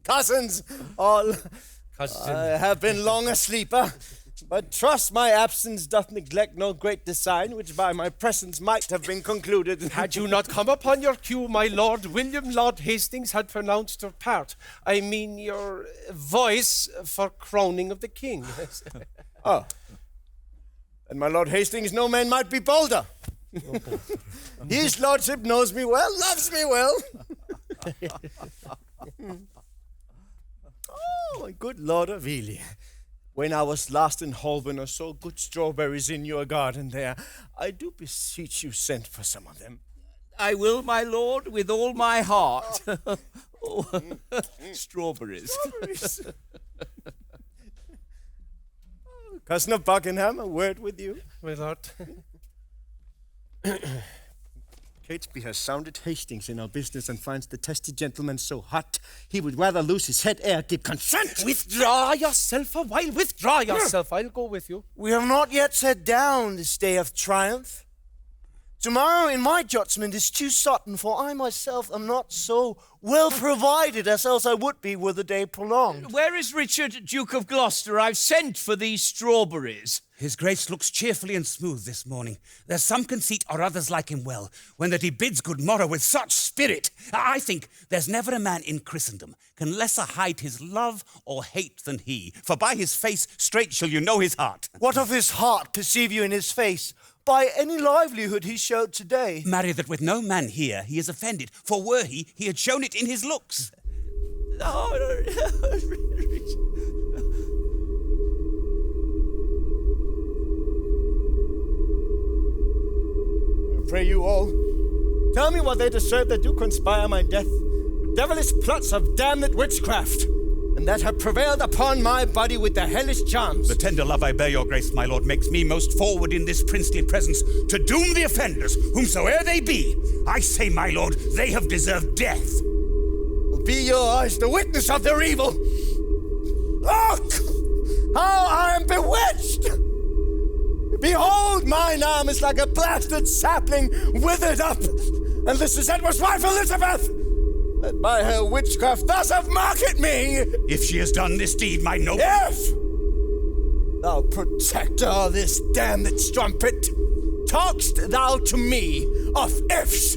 cousins, all. I have been long a sleeper, but trust my absence doth neglect no great design, which by my presence might have been concluded. Had you not come upon your cue, my lord, William Lord Hastings had pronounced your part. I mean your voice for crowning of the king. Oh. And my Lord Hastings, no man might be bolder. His lordship knows me well, loves me well. Oh, my good Lord of Ely. When I was last in Holborn, I saw good strawberries in your garden there. I do beseech you send for some of them. I will, my lord, with all my heart. Strawberries. Cousin of Buckingham, a word with you. My lord. Catesby has sounded Hastings in our business and finds the testy gentleman so hot, he would rather lose his head ere give consent. Withdraw yourself a while. Withdraw yourself. I'll go with you. We have not yet set down this day of triumph. Tomorrow, in my judgment, is too sudden, for I myself am not so well provided as else I would be were the day prolonged. Where is Richard, Duke of Gloucester? I've sent for these strawberries. His grace looks cheerfully and smooth this morning. There's some conceit or others like him well, when that he bids good morrow with such spirit. I think there's never a man in Christendom can lesser hide his love or hate than he, for by his face straight shall you know his heart. What of his heart perceive you in his face? By any livelihood he showed today. Marry, that with no man here he is offended, for were he had shown it in his looks. I pray you all, tell me what they deserve that do conspire my death with devilish plots of damned witchcraft, and that have prevailed upon my body with their hellish charms. The tender love I bear your grace, my lord, makes me most forward in this princely presence to doom the offenders, whomsoe'er they be. I say, my lord, they have deserved death. Be your eyes the witness of their evil. Look, how I am bewitched! Behold, mine arm is like a blasted sapling withered up, and this is Edward's wife Elizabeth, that by her witchcraft thus have marked me. If she has done this deed, my noble... If thou protector of this damned strumpet, talk'st thou to me of ifs,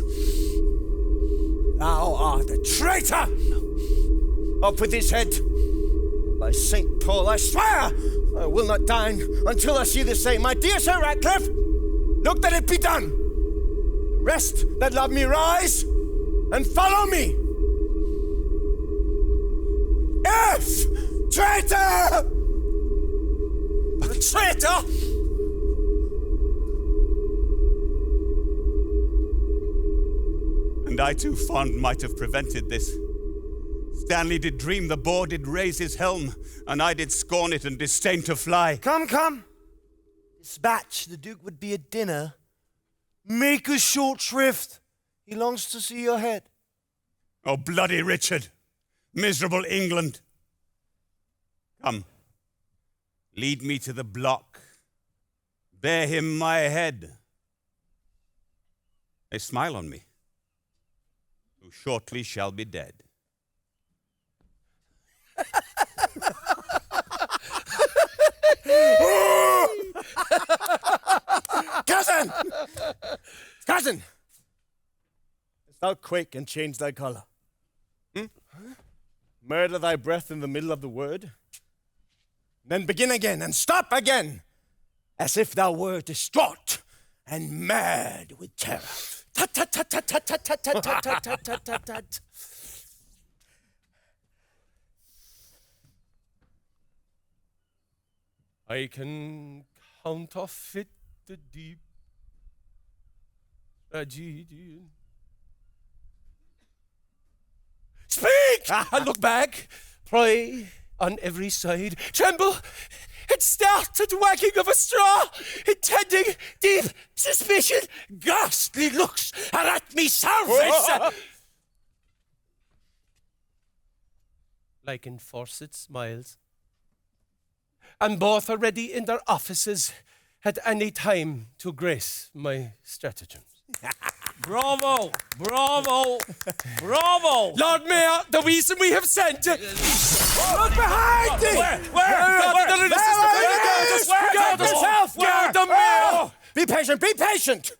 thou art a traitor. Up with his head. By St. Paul, I swear I will not dine until I see the same. My dear Sir Ratcliffe, look that it be done. Rest that love me, rise and follow me. F! Traitor! Traitor! And I too fond might have prevented this. Stanley did dream the boar did raise his helm, and I did scorn it and disdain to fly. Come. Dispatch, the Duke would be at dinner. Make a short shrift. He longs to see your head. Oh, bloody Richard! Miserable England! Come, lead me to the block. Bear him my head. They smile on me, who shortly shall be dead. Cousin! Cousin! Dost thou quake and change thy color? Murder thy breath in the middle of the word? Then begin again and stop again, as if thou were distraught and mad with terror. Tut, tut, tut, tut, tut, tut, tut, tut, tut, tut, tut, tut, tut. I can counterfeit the deep tragedian. Speak! And look back. Pray on every side. Tremble and start at the wagging of a straw, intending deep suspicion. Ghastly looks are at me surface. Like enforced smiles. And both are ready in their offices at any time to grace my stratagems. Bravo! Bravo! Bravo! Lord Mayor, the reason we have sent... Look behind thee! Where? Guard the mayor! Be patient, be patient!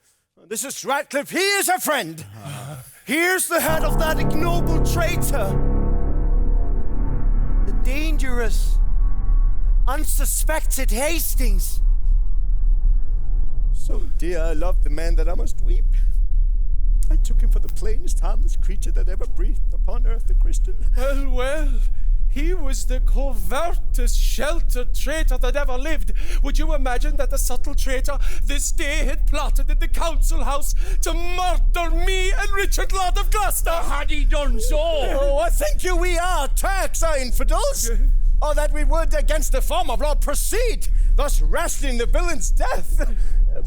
This is Ratcliffe, he is a friend. Here's the head of that ignoble traitor. The dangerous, unsuspected Hastings. So dear, I love the man that I must weep. I took him for the plainest, harmless creature that ever breathed upon earth, the Christian. Well, he was the covertest, sheltered traitor that ever lived. Would you imagine that the subtle traitor this day had plotted in the council house to murder me and Richard, Lord of Gloucester? Had he done so? Oh, what think you we are? Turks or infidels? Or that we would against the form of law proceed, thus wrestling the villain's death?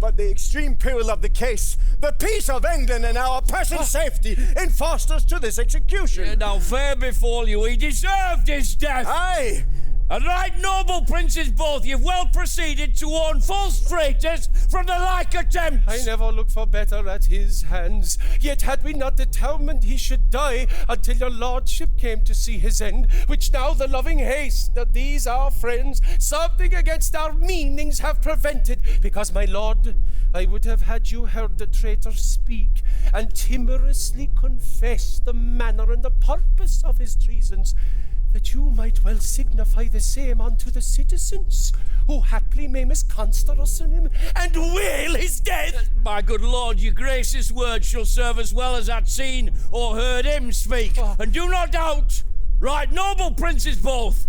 But the extreme peril of the case, the peace of England and our personal safety enforced us to this execution. Now fair befall you, he deserved his death. Aye. And right noble princes both, you've well proceeded to warn false traitors from the like attempts. I never looked for better at his hands. Yet had we not determined he should die until your lordship came to see his end, which now the loving haste that these our friends, something against our meanings, have prevented. Because, my lord, I would have had you heard the traitor speak, and timorously confess the manner and the purpose of his treasons, that you might well signify the same unto the citizens, who haply may misconster us in him, and wail his death. My good lord, your grace's word shall serve as well as I'd seen or heard him speak. And do not doubt, right noble princes both,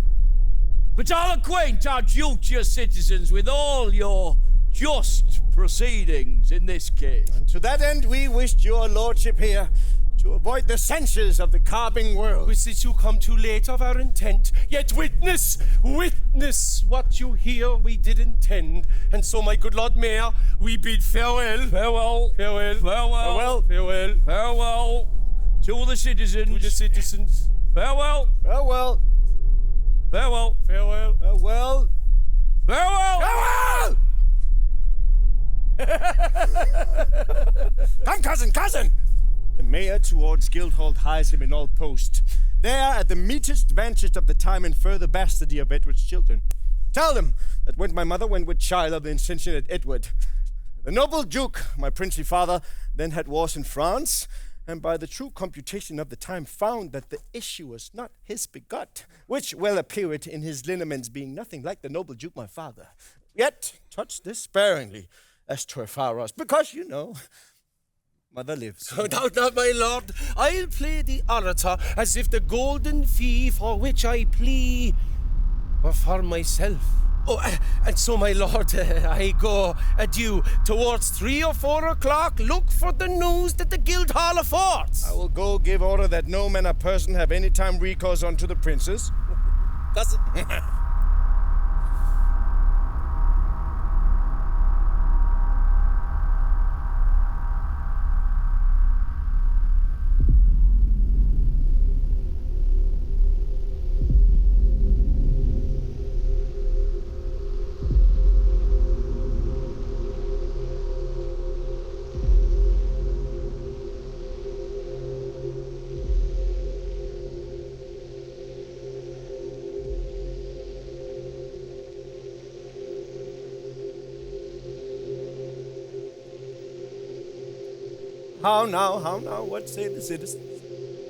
but I'll acquaint our duteous citizens with all your just proceedings in this case. And to that end we wished your lordship here to avoid the censures of the carving world. We since you come too late of our intent, yet witness what you hear we did intend. And so, my good Lord Mayor, we bid farewell. Farewell. Farewell. Farewell. Farewell. Farewell to the citizens. To the citizens. Farewell. Farewell. Farewell. Farewell. Farewell. Farewell. Farewell! Come, cousin! The mayor towards Guildhall hies him in all post. There, at the meetest, vantage of the time and further bastardy of Edward's children. Tell them that when my mother went with child of the insentient Edward, the noble duke, my princely father, then had wars in France, and by the true computation of the time found that the issue was not his begot, which well appeareth in his lineaments being nothing like the noble duke my father. Yet touch this sparingly, as to far us, because, you know, mother lives. Oh, doubt not, my lord. I'll play the orator as if the golden fee for which I plea were for myself. Oh, and so, my lord, I go adieu. Towards 3 or 4 o'clock, look for the news that the Guildhall affords. I will go give order that no man or person have any time recourse unto the princes. Does it? How now, what say the citizens?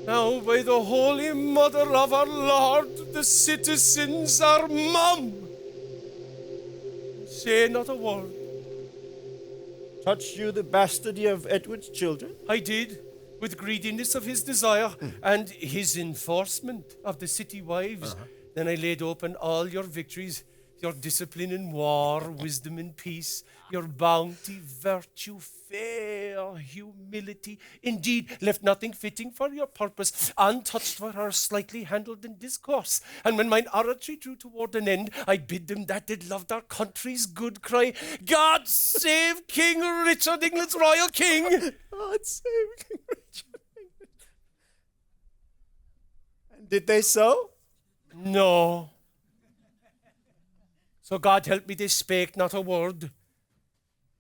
Now, by the Holy Mother of our Lord, the citizens are mum. Say not a word. Touched you the bastardy of Edward's children? I did, with greediness of his desire and his enforcement of the city wives. Then I laid open all your victories, your discipline in war, wisdom in peace, your bounty, virtue, fair humility. Indeed, left nothing fitting for your purpose. Untouched were her slightly handled in discourse. And when mine oratory drew toward an end, I bid them that did love their country's good cry, God save King Richard, England's royal king. God save King Richard. And did they so? No. So God help me, they spake not a word,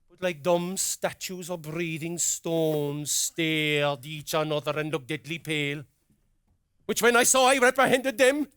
but like dumb statues or breathing stones stared each another and looked deadly pale. Which when I saw, I reprehended them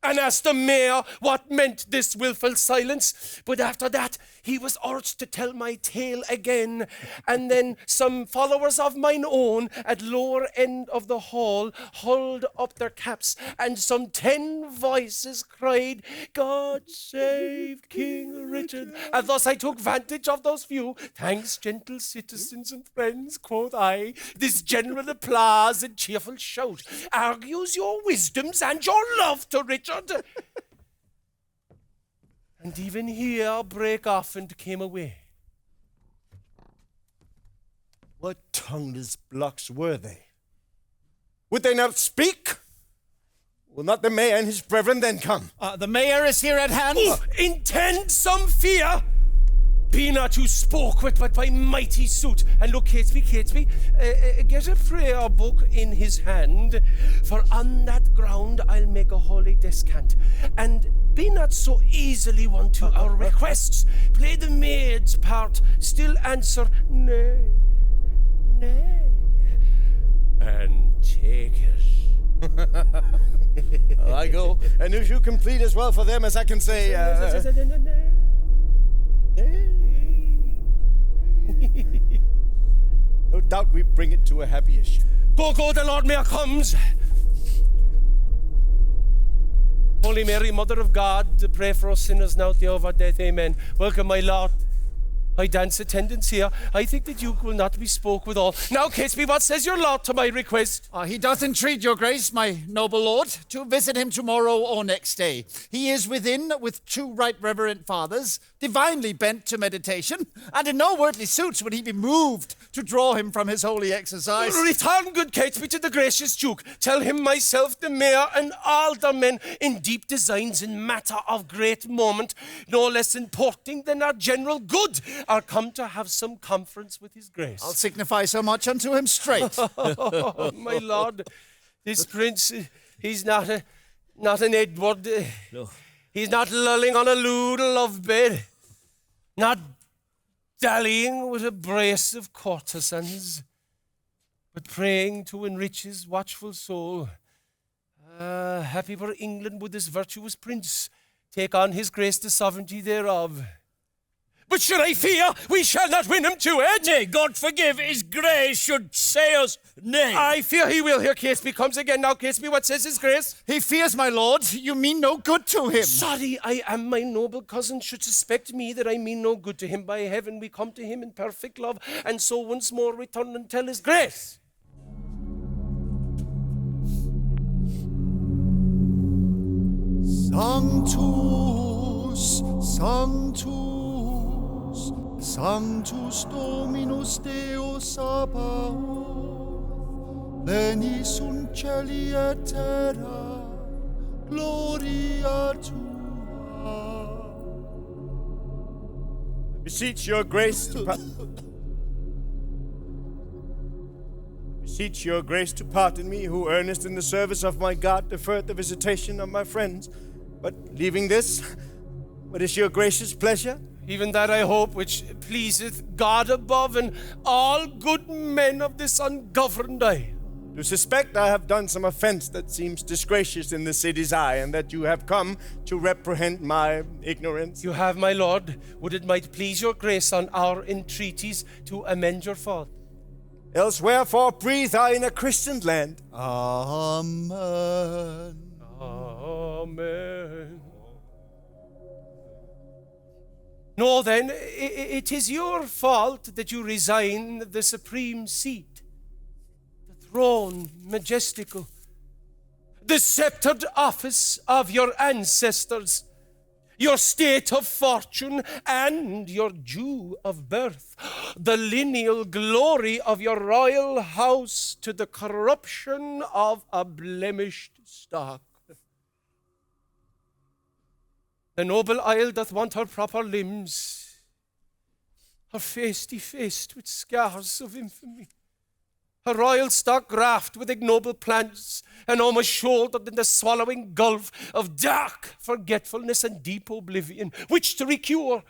and asked the mayor what meant this wilful silence. But after that, he was urged to tell my tale again. And then some followers of mine own at lower end of the hall held up their caps, and some 10 voices cried, God save King Richard. And thus I took vantage of those few. Thanks, gentle citizens and friends, quoth I. This general applause and cheerful shout argues your wisdoms and your love to Richard. And even here brake off and came away. What tongueless blocks were they? Would they not speak? Will not the mayor and his brethren then come? The mayor is here at hand. Intend some fear? Be not you spoke with, but by mighty suit. And look, Catesby, get a prayer book in his hand, for on that ground I'll make a holy descant. And be not so easily won to our requests. Play the maid's part, still answer, nay, nay, and take it. I go, and if you can plead as well for them as I can say, no doubt we bring it to a happy issue. Go, the Lord Mayor comes. Holy Mary, Mother of God, pray for us sinners now at the hour of death. Amen. Welcome, my Lord. I dance attendance here. I think the Duke will not be spoke withal. Now, Catesby, what says your Lord to my request? He doth entreat your grace, my noble lord, to visit him tomorrow or next day. He is within with 2 right reverend fathers, divinely bent to meditation, and in no worldly suits would he be moved to draw him from his holy exercise. Return, good Catesby, to the gracious Duke. Tell him myself, the mayor, and aldermen, in deep designs in matter of great moment, no less importing than our general good, are come to have some conference with his grace. I'll signify so much unto him straight. My lord, this prince, he's not an Edward. No. He's not lulling on a lewd love bed, not dallying with a brace of courtesans, but praying to enrich his watchful soul. Happy were England would this virtuous prince take on his grace the sovereignty thereof. But should I fear we shall not win him to it? Nay, God forgive, his grace should say us nay. I fear he will. Here Catesby comes again. Now, Catesby, what says his grace? He fears, my lord, you mean no good to him. Sorry, I am. My noble cousin should suspect me that I mean no good to him. By heaven, we come to him in perfect love, and so once more return and tell his grace. Sanctus, Sanctus, Sanctus Dominus Deus Sabaoth, Veni sunt celi et terra, gloria tua. I beseech your grace to beseech your grace to pardon me, who earnest in the service of my God deferred the visitation of my friends. But leaving this, what is your gracious pleasure? Even that I hope which pleaseth God above and all good men of this ungoverned eye. To suspect I have done some offense that seems disgracious in the city's eye, and that you have come to reprehend my ignorance. You have, my lord. Would it might please your grace on our entreaties to amend your fault. Else wherefore breathe I in a Christian land? Amen. Amen. No, then, it is your fault that you resign the supreme seat, the throne majestical, the sceptered office of your ancestors, your state of fortune, and your due of birth, the lineal glory of your royal house to the corruption of a blemished stock. The noble isle doth want her proper limbs, her face defaced with scars of infamy, her royal stock graft with ignoble plants, and almost shouldered in the swallowing gulf of dark forgetfulness and deep oblivion, which to recure,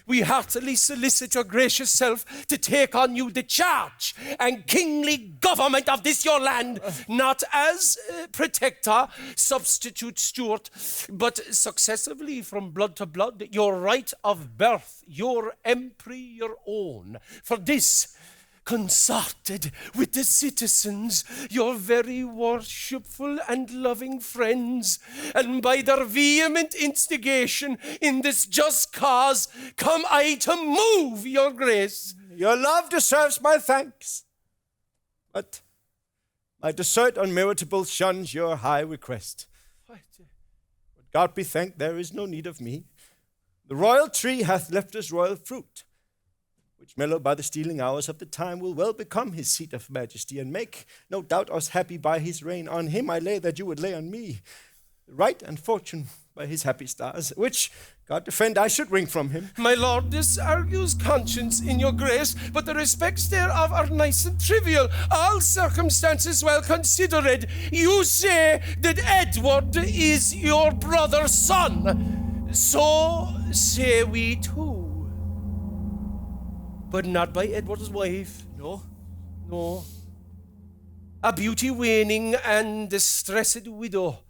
we heartily solicit your gracious self to take on you the charge and kingly government of this your land, not as protector, substitute steward, but successively from blood to blood, your right of birth, your empery, your own. For this, consorted with the citizens, your very worshipful and loving friends, and by their vehement instigation in this just cause, come I to move your grace. Your love deserves my thanks, but my desert unmeritable shuns your high request. But God be thanked, there is no need of me. The royal tree hath left us royal fruit, which mellowed by the stealing hours of the time will well become his seat of majesty, and make, no doubt, us happy by his reign. On him I lay that you would lay on me the right and fortune by his happy stars, which, God defend, I should wring from him. My lord, this argues conscience in your grace, but the respects thereof are nice and trivial, all circumstances well considered. You say that Edward is your brother's son. So say we too. But not by Edward's wife. No. A beauty waning and distressed widow,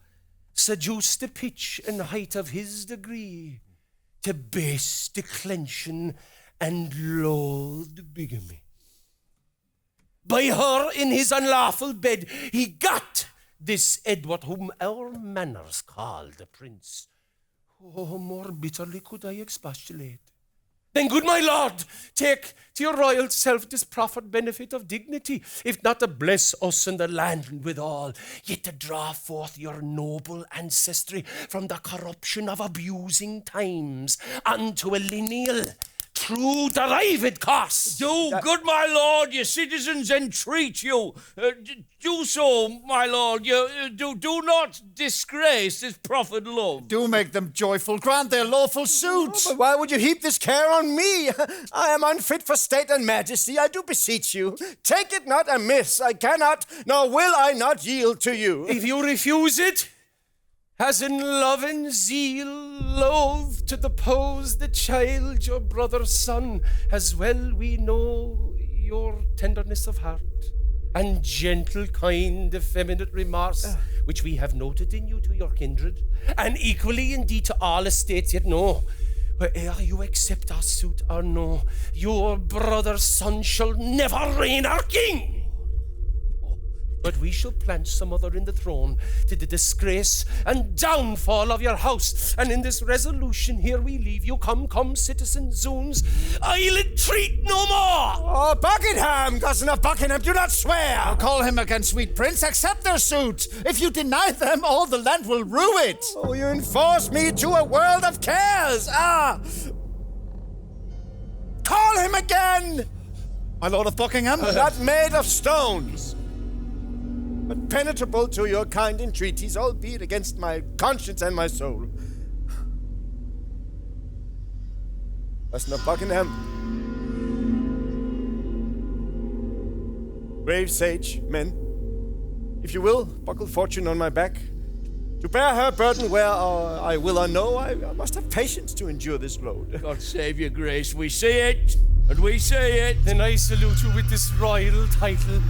seduced the pitch and height of his degree, to base declension and loathed bigamy. By her in his unlawful bed he got this Edward, whom our manners call the prince. Oh, more bitterly could I expostulate. Then, good my lord, take to your royal self this proffered benefit of dignity, if not to bless us and the land withal, yet to draw forth your noble ancestry from the corruption of abusing times unto a lineal, true derived course. Do, good my lord, your citizens entreat you. Do so, my lord. Do not disgrace this prophet love. Do make them joyful, grant their lawful suit. Oh, but why would you heap this care on me? I am unfit for state and majesty, I do beseech you. Take it not amiss, I cannot, nor will I not yield to you. If you refuse it, as in love and zeal, loath to depose the child, your brother's son, as well we know your tenderness of heart, and gentle, kind, effeminate remorse, which we have noted in you to your kindred, and equally indeed to all estates, yet no, ere you accept our suit or no, your brother's son shall never reign our king. But we shall plant some other in the throne to the disgrace and downfall of your house. And in this resolution here we leave you. Come, citizen Zoons, I'll entreat no more. Oh, Buckingham, cousin of Buckingham, do not swear. I'll call him again, sweet prince. Accept their suit. If you deny them, all the land will rue it. Oh, you enforce me to a world of cares. Call him again. My lord of Buckingham. Not made of stones, but penetrable to your kind entreaties, albeit against my conscience and my soul. Cousin of Buckingham, brave sage, men, if you will, buckle fortune on my back. To bear her burden where I will or no, I must have patience to endure this load. God save your grace. We see it, and we say it. Then I salute you with this royal title.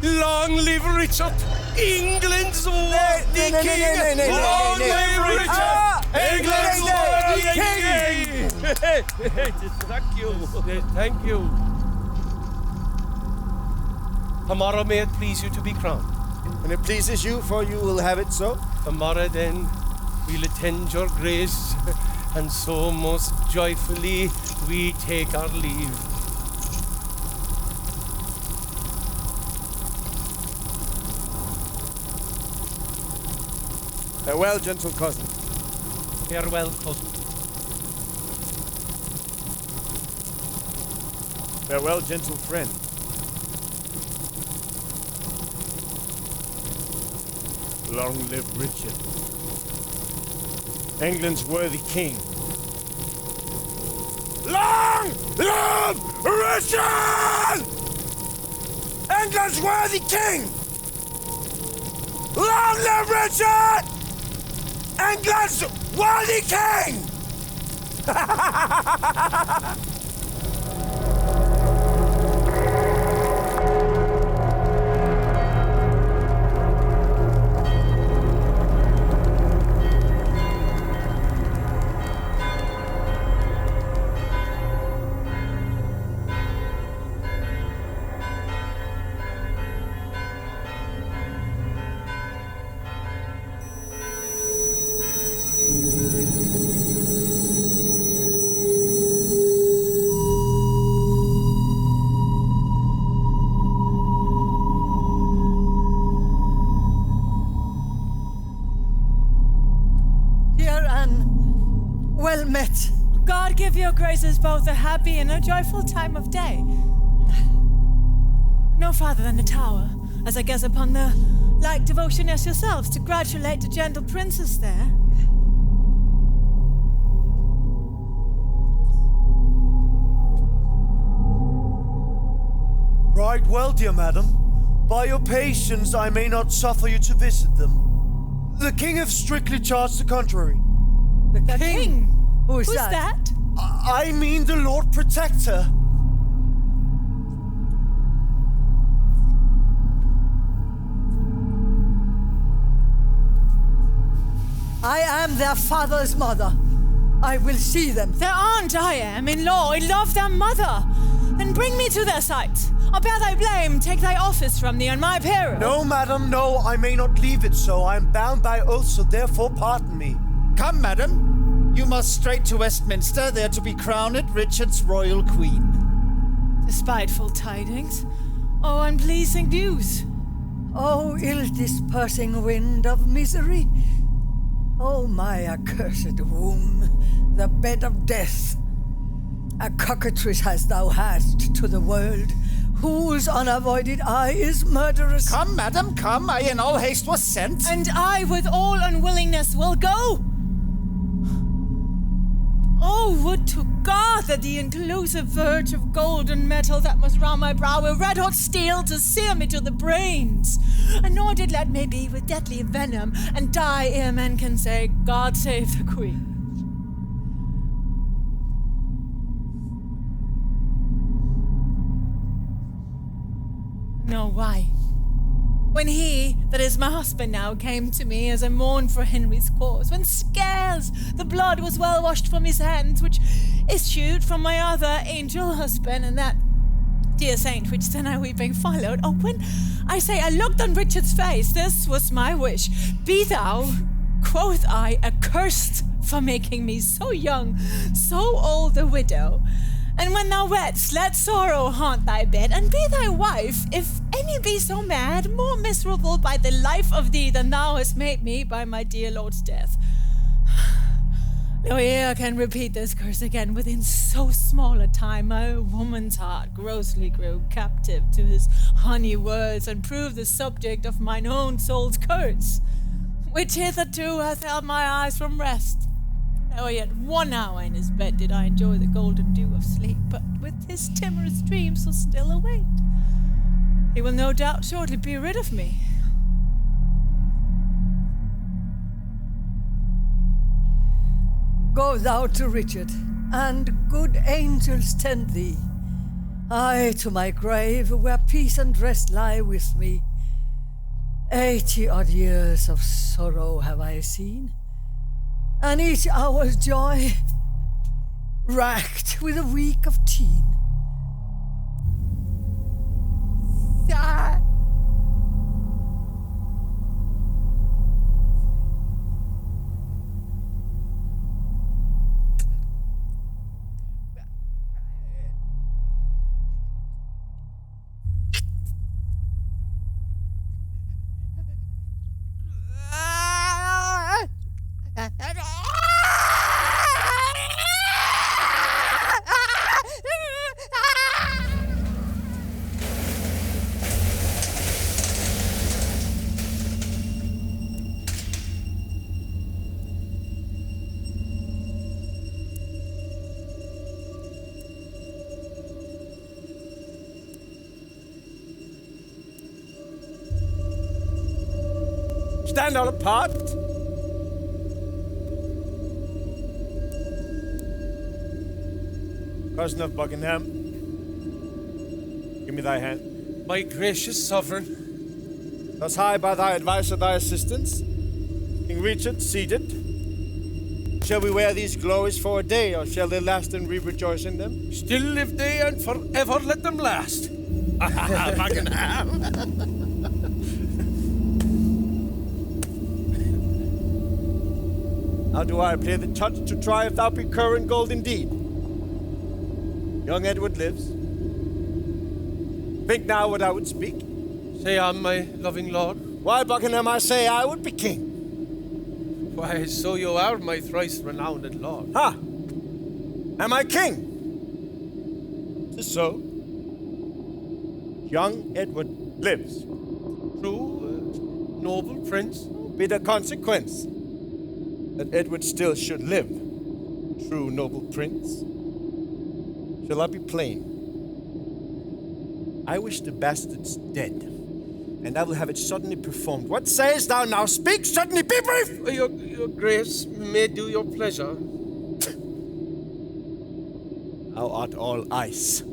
Long live Richard, England's worthy king! Long live Richard, England's worthy king! Thank you. Thank you. Tomorrow may it please you to be crowned. And it pleases you, for you will have it so. Tomorrow then, we'll attend your grace, and so most joyfully we take our leave. Farewell, gentle cousin. Farewell, cousin. Farewell, gentle friend. Long live Richard, England's worthy king. Long live Richard, England's worthy king! Long live Richard, England's worthy king! Well met. God give your graces both a happy and a joyful time of day. No farther than the tower, as I guess upon the like devotion as yourselves to gratulate the gentle princess there. Right well, dear madam. By your patience, I may not suffer you to visit them. The king have strictly charged the contrary. The king? Who's that? I mean the Lord Protector. I am their father's mother. I will see them. Their aunt I am, in law, I love their mother. Then bring me to their sight. I'll bear thy blame, take thy office from thee on my peril. No, madam, no, I may not leave it so. I am bound by oath, so therefore pardon me. Come, madam. You must straight to Westminster, there to be crowned Richard's royal queen. Despiteful tidings. Oh, unpleasing news. Oh, ill-dispersing wind of misery. Oh, my accursed womb, the bed of death. A cockatrice hast thou hast to the world, whose unavoided eye is murderous. Come, madam, come. I in all haste was sent. And I with all unwillingness will go. Oh, would to God that the inclusive verge of gold and metal that was round my brow were red-hot steel to sear me to the brains, and nor did let me be with deadly venom, and die ere men can say, God save the Queen. No, why? When he, that is my husband now, came to me as I mourned for Henry's cause, when scarce the blood was well washed from his hands, which issued from my other angel husband, and that dear saint which then I weeping followed. Oh, when I say I looked on Richard's face, this was my wish. Be thou, quoth I, accursed for making me so young, so old a widow. And when thou wedst, let sorrow haunt thy bed, and be thy wife, if any be so mad, more miserable by the life of thee than thou hast made me by my dear Lord's death. No ear can repeat this curse again. Within so small a time, my woman's heart grossly grew captive to his honey words, and proved the subject of mine own soul's curse, which hitherto hath held my eyes from rest. Oh, yet 1 hour in his bed did I enjoy the golden dew of sleep, but with his timorous dreams will still await. He will no doubt shortly be rid of me. Go thou to Richard, and good angels tend thee. I to my grave, where peace and rest lie with me. 80-odd years of sorrow have I seen, and each hour's joy racked with a week of teen. Stand all apart. Cousin of Buckingham, give me thy hand. My gracious sovereign. Thus high by thy advice or thy assistance, King Richard seated. Shall we wear these glories for a day, or shall they last and we rejoice in them? Still live they, and forever let them last. Buckingham. How do I play the touch to try if thou be current gold indeed? Young Edward lives. Think now what I would speak. Say on, my loving lord. Why, Buckingham, I say I would be king. Why, so you are, my thrice renowned lord. Ha! Am I king? 'Tis so. Young Edward lives. True, noble prince. Be the consequence that Edward still should live. True, noble prince. Shall I be plain? I wish the bastard's dead, and I will have it suddenly performed. What sayest thou now? Speak suddenly, be brief! Your grace may do your pleasure. Thou art all ice.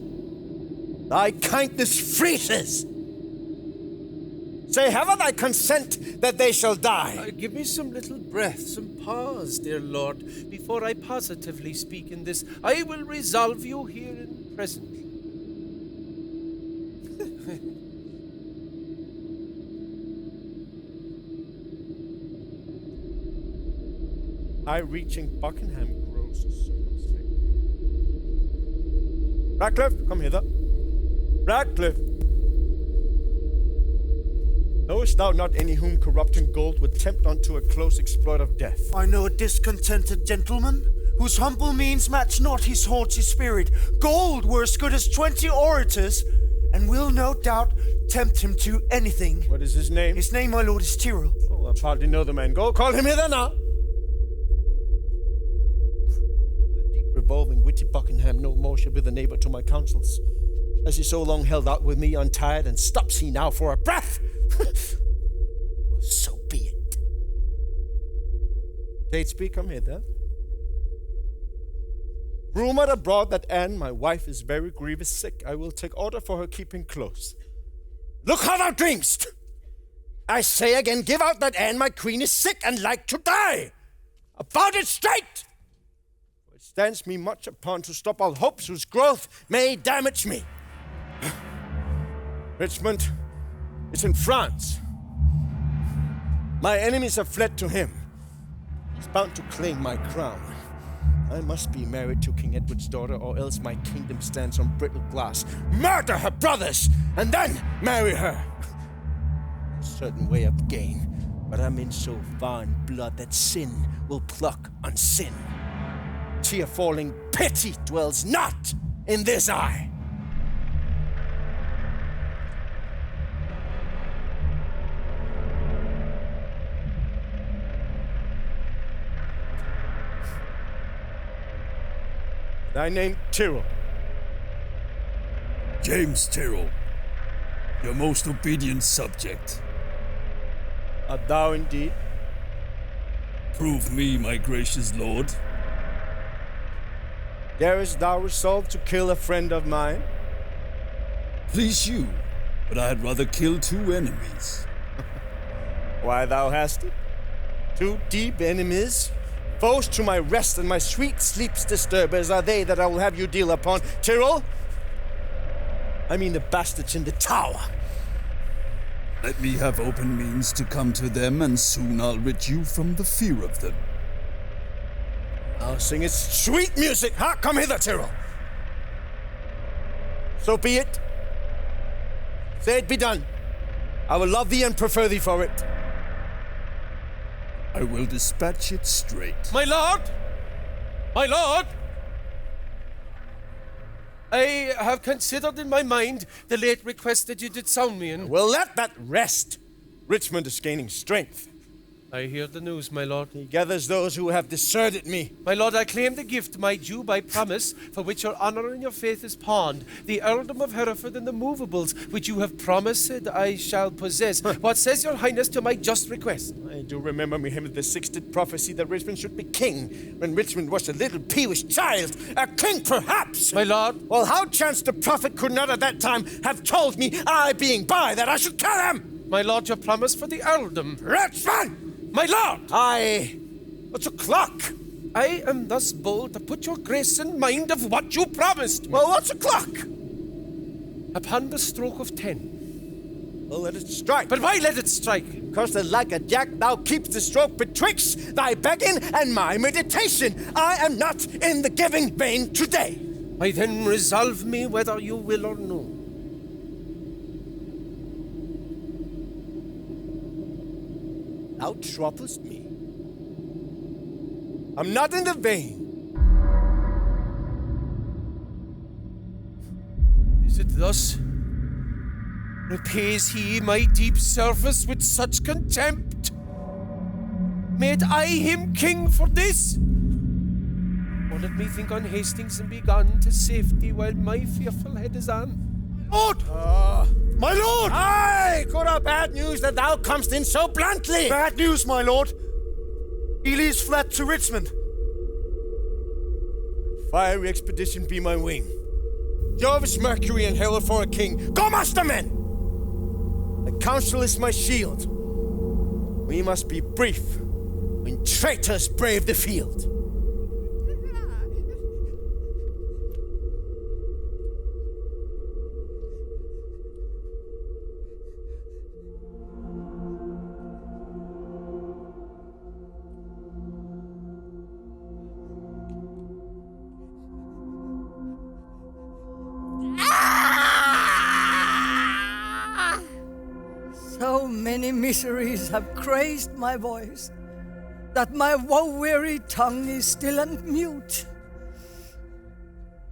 Thy kindness freezes. Say, have I consent that they shall die? Give me some little breath, some pause, dear lord, before I positively speak in this. I will resolve you here and presently. High-reaching Buckingham grows circumspect. Ratcliffe, come hither. Ratcliffe. Knowest thou not any whom corrupting gold would tempt unto a close exploit of death? I know a discontented gentleman, whose humble means match not his haughty spirit. Gold were as good as 20 orators, and will no doubt tempt him to anything. What is his name? His name, my lord, is Tyrrell. Oh, I hardly know the man. Go, call him hither now. The deep revolving witty Buckingham no more shall be the neighbor to my counsels, as he so long held out with me untired, and stops he now for a breath. Well, so be it. Catesby, come hither. Rumored abroad that Anne, my wife, is very grievous sick. I will take order for her keeping close. Look how thou dreamst! I say again, give out that Anne, my queen, is sick and like to die. About it straight! For it stands me much upon to stop all hopes whose growth may damage me. Richmond is in France. My enemies have fled to him. He's bound to claim my crown. I must be married to King Edward's daughter, or else my kingdom stands on brittle glass. Murder her brothers, and then marry her. A certain way of gain, but I'm in so far in blood that sin will pluck on sin. Tear-falling pity dwells not in this eye. Thy name Tyrrell. James Tyrrell, your most obedient subject. Art thou indeed? Prove me, my gracious lord. Darest thou resolve to kill a friend of mine? Please you, but I had rather kill 2 enemies. Why thou hast it? 2 deep enemies? Foes to my rest and my sweet sleep's disturbers are they that I will have you deal upon. Tyrrell? I mean the bastards in the tower. Let me have open means to come to them, and soon I'll rid you from the fear of them. I'll sing its sweet music. Ha! Come hither, Tyrrell. So be it. Say it be done. I will love thee and prefer thee for it. I will dispatch it straight. My lord! My lord! I have considered in my mind the late request that you did sound me in. Well, let that rest. Richmond is gaining strength. I hear the news, my lord. He gathers those who have deserted me. My lord, I claim the gift, my due by promise, for which your honor and your faith is pawned. The earldom of Hereford and the movables, which you have promised I shall possess. What says your highness to my just request? I do remember me him of the 6th prophecy that Richmond should be king, when Richmond was a little peevish child. A king, perhaps! My lord? Well, how chanced the prophet could not at that time have told me, I being by, that I should kill him? My lord, your promise for the earldom. Richmond! My lord! What's o'clock? I am thus bold to put your grace in mind of what you promised me. Well, what's o'clock? Upon the stroke of 10. Well, let it strike. But why let it strike? Because the like a jack thou keeps the stroke betwixt thy begging and my meditation. I am not in the giving vein today. I then resolve me whether you will or no. Thou troublest me. I'm not in the vein. Is it thus? Repays he my deep service with such contempt? Made I him king for this? Or let me think on Hastings and be gone to safety while my fearful head is on? Lord! My lord! Aye, good or bad news that thou comest in so bluntly? Bad news, my lord. Ely's fled to Richmond. Fiery expedition be my wing. Jove is Mercury and Herald for a king. Go, mastermen! The counsel is my shield. We must be brief when traitors brave the field. So many miseries have crazed my voice that my woe-weary tongue is still and mute.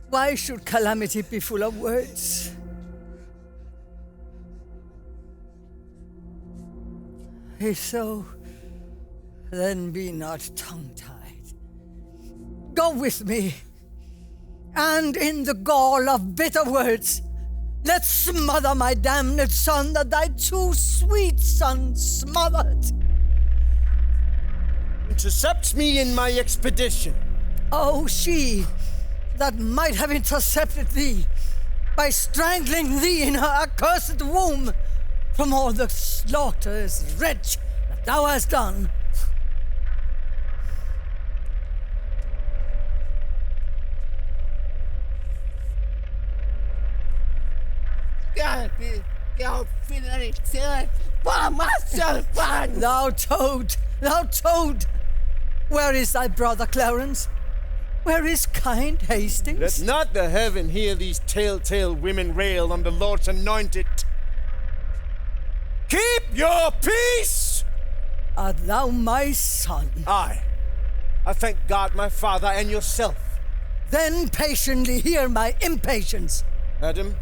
Why should calamity be full of words? If so, then be not tongue-tied. Go with me, and in the gall of bitter words, let's smother my damned son that thy too sweet son smothered. Intercepts me in my expedition. Oh, she that might have intercepted thee by strangling thee in her accursed womb, from all the slaughterous wretch that thou hast done. Thou toad, where is thy brother Clarence? Where is kind Hastings? Let not the heaven hear these telltale women rail on the Lord's anointed. Keep your peace! Art thou my son? Aye. I thank God, my father, and yourself. Then patiently hear my impatience. Madam,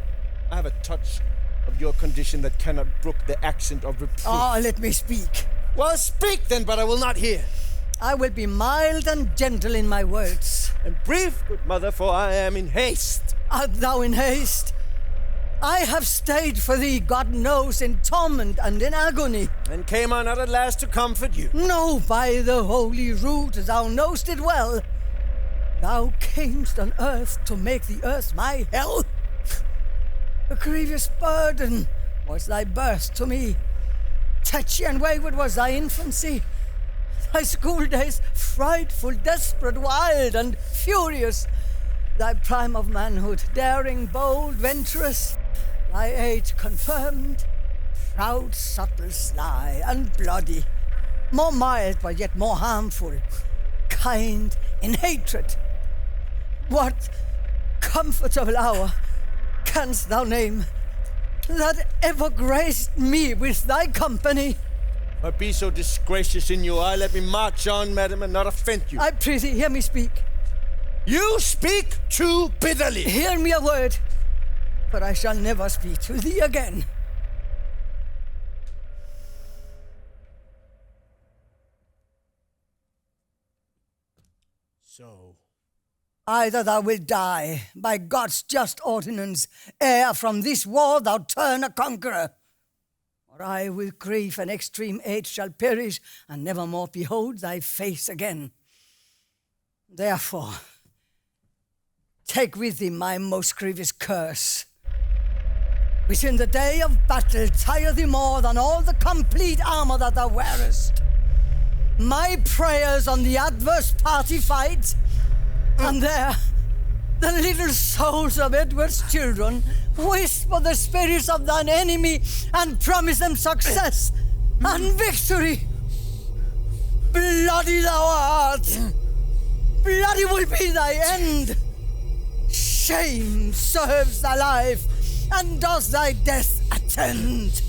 I have a touch of your condition that cannot brook the accent of reproof. Let me speak. Well, speak then, but I will not hear. I will be mild and gentle in my words. And brief, good mother, for I am in haste. Art thou in haste? I have stayed for thee, God knows, in torment and in agony. And came I not at last to comfort you? No, by the holy rood, thou knowst it well. Thou camest on earth to make the earth my hell. A grievous burden was thy birth to me. Tetchy and wayward was thy infancy. Thy school days frightful, desperate, wild, and furious. Thy prime of manhood, daring, bold, venturous. Thy age confirmed, proud, subtle, sly, and bloody. More mild, but yet more harmful. Kind in hatred. What comfortable hour canst thou name that ever graced me with thy company? If I be so disgracious in your eye, let me march on, madam, and not offend you. I prithee, hear me speak. You speak too bitterly. Hear me a word, for I shall never speak to thee again. So, either thou wilt die by God's just ordinance, ere from this war thou turn a conqueror, or I with grief and extreme age shall perish and never more behold thy face again. Therefore, take with thee my most grievous curse, which in the day of battle tire thee more than all the complete armor that thou wearest. My prayers on the adverse party fight, and there the little souls of Edward's children whisper the spirits of thine enemy and promise them success and victory. Bloody thou art, bloody will be thy end. Shame serves thy life, and does thy death attend.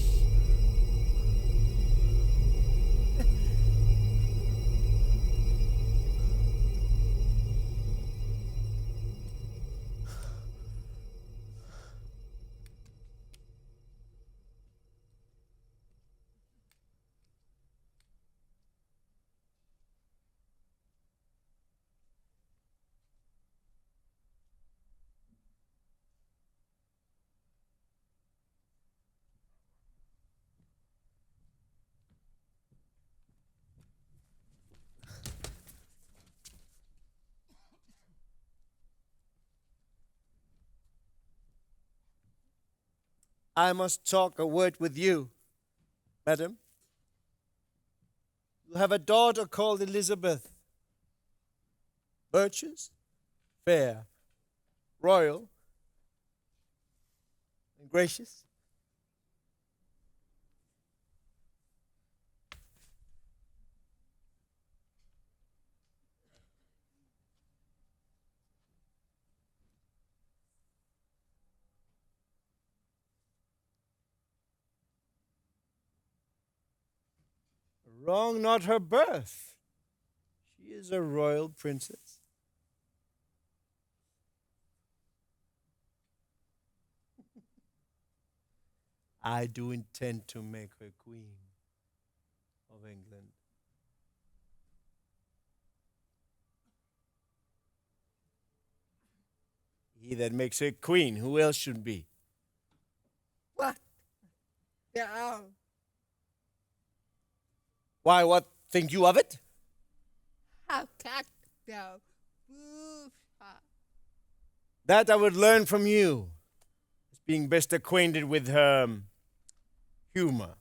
I must talk a word with you, madam. You have a daughter called Elizabeth. Virtuous, fair, royal, and gracious. Wrong not her birth. She is a royal princess. I do intend to make her queen of England. He that makes her queen, who else should be? What? Yeah. Why, what think you of it? How canst thou prove her? That I would learn from you, as being best acquainted with her humor.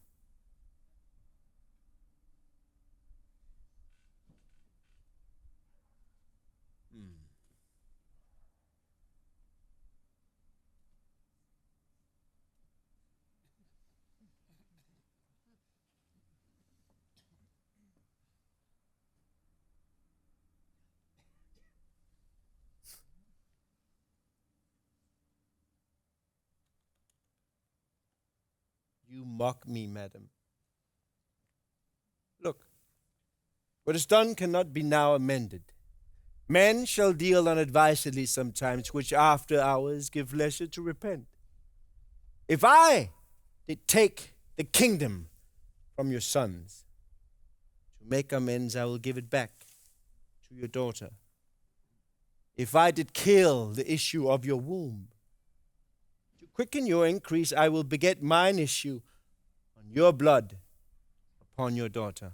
You mock me, madam. Look, what is done cannot be now amended. Men shall deal unadvisedly sometimes, which after hours give leisure to repent. If I did take the kingdom from your sons, to make amends, I will give it back to your daughter. If I did kill the issue of your womb, to quicken your increase, I will beget mine issue on your blood upon your daughter.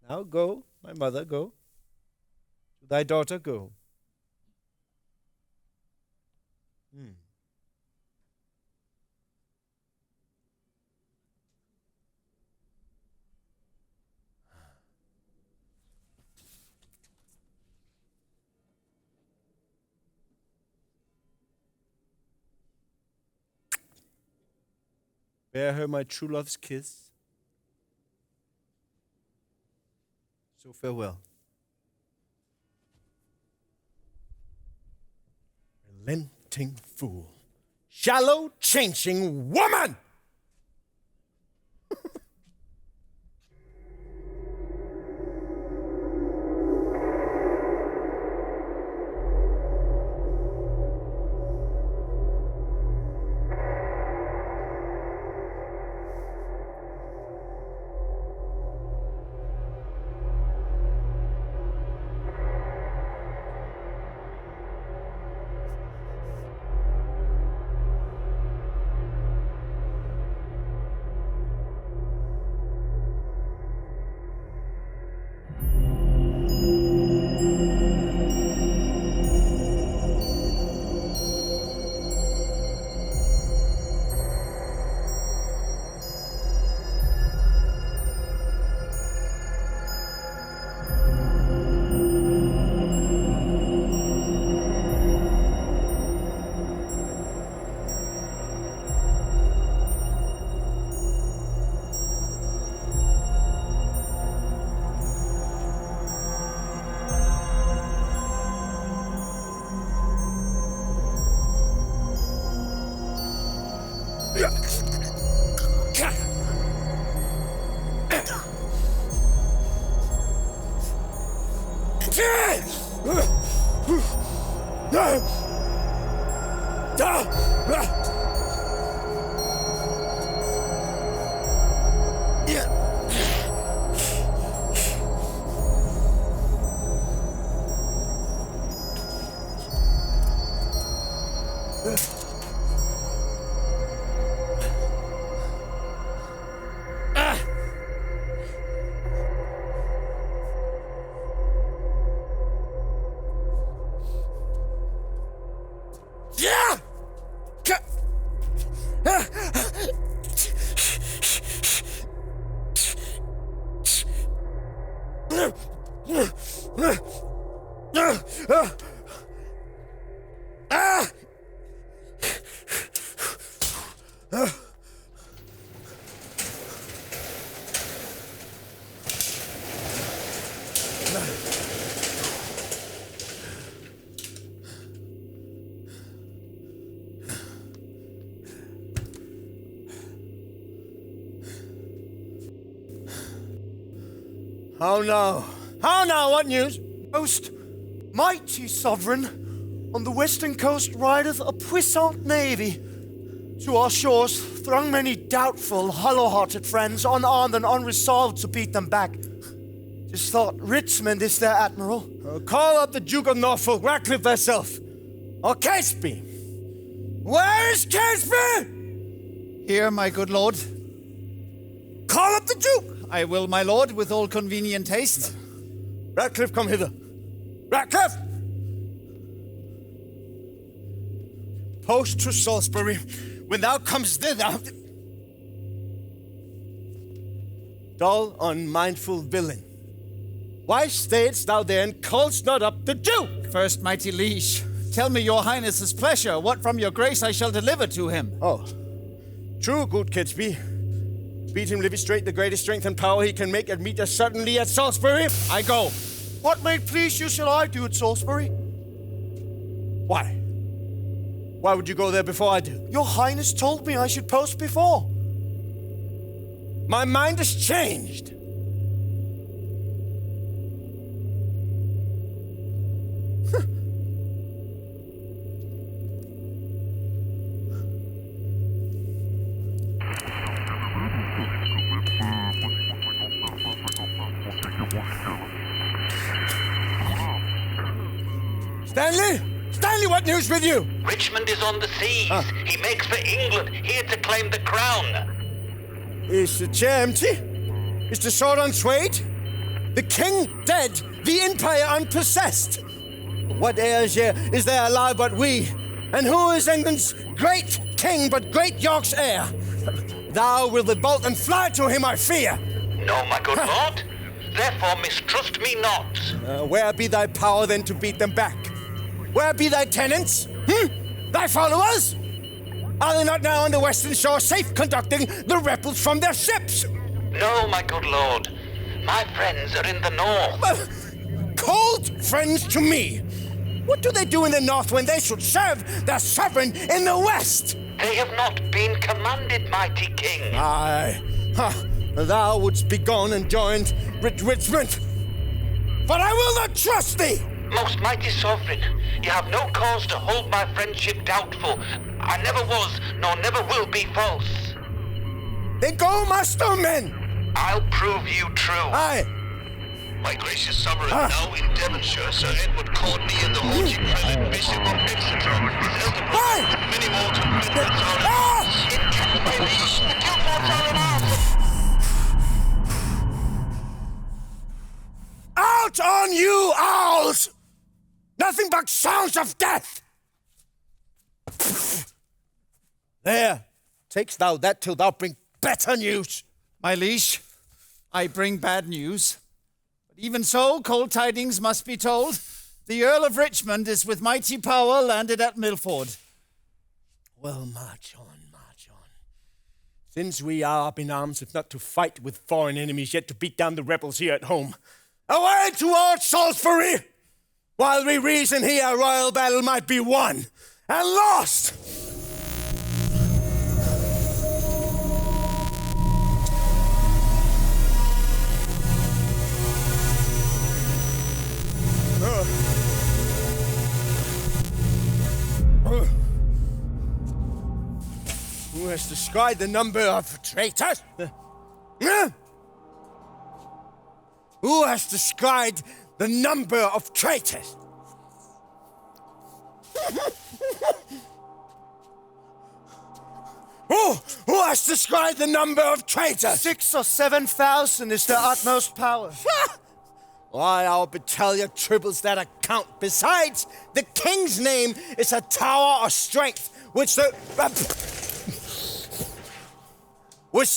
Now go, my mother, go. To thy daughter go. Bear her my true love's kiss. So farewell. Relenting fool. Shallow, changing woman! How now? How now? What news? Most mighty sovereign, on the western coast rideth a puissant navy. To our shores throng many doubtful, hollow-hearted friends, unarmed and unresolved to beat them back. 'Tis thought Richmond is their admiral. Call up the Duke of Norfolk, Ratcliffe thyself. Or Catesby. Where is Catesby? Here, my good lord. Call up the Duke. I will, my lord, with all convenient haste. Ratcliffe, come hither. Ratcliffe! Post to Salisbury. When thou comest thither... dull, unmindful villain. Why stayedst thou there and call'st not up the Duke? First, mighty liege, tell me your highness's pleasure, what from your grace I shall deliver to him. Oh, true, good Catesby. Beat him, Livy straight, the greatest strength and power he can make, and meet us suddenly at Salisbury. I go. What may please you shall I do at Salisbury? Why? Why would you go there before I do? Your highness told me I should post before. My mind has changed. Stanley? Stanley, what news with you? Richmond is on the seas. He makes for England, here to claim the crown. Is the chair empty? Is the sword unswayed? The king dead, the empire unpossessed. What heirs is there alive but we? And who is England's great king but great York's heir? Thou wilt revolt and fly to him, I fear. No, my good lord. Therefore mistrust me not. Where be thy power then to beat them back? Where be thy tenants? Thy followers? Are they not now on the western shore, safe conducting the rebels from their ships? No, my good lord. My friends are in the north. Cold friends to me. What do they do in the north when they should serve their sovereign in the west? They have not been commanded, mighty king. Aye. Thou wouldst be gone and joined Richmond. But I will not trust thee! Most mighty sovereign, you have no cause to hold my friendship doubtful. I never was, nor never will be false. Then go, master men! I'll prove you true. Aye. My gracious sovereign, now in Devonshire, Sir Edward Courtney and the haughty prelate Bishop of Exeter, his elder brother, many more confederates are in Canterbury. The Guildfords are in arms. Out on you, owls! Nothing but sounds of death! There, takest thou that till thou bring better news. My liege, I bring bad news. But even so, cold tidings must be told. The Earl of Richmond is with mighty power landed at Milford. Well, march on, march on. Since we are up in arms, if not to fight with foreign enemies, yet to beat down the rebels here at home. Away towards Salisbury! While we reason here, a royal battle might be won and lost! Who has described the number of traitors? Who has described the number of traitors? Who has described the number of traitors? 6,000 or 7,000 is their utmost power. Why, our battalion triples that account. Besides, the king's name is a tower of strength, which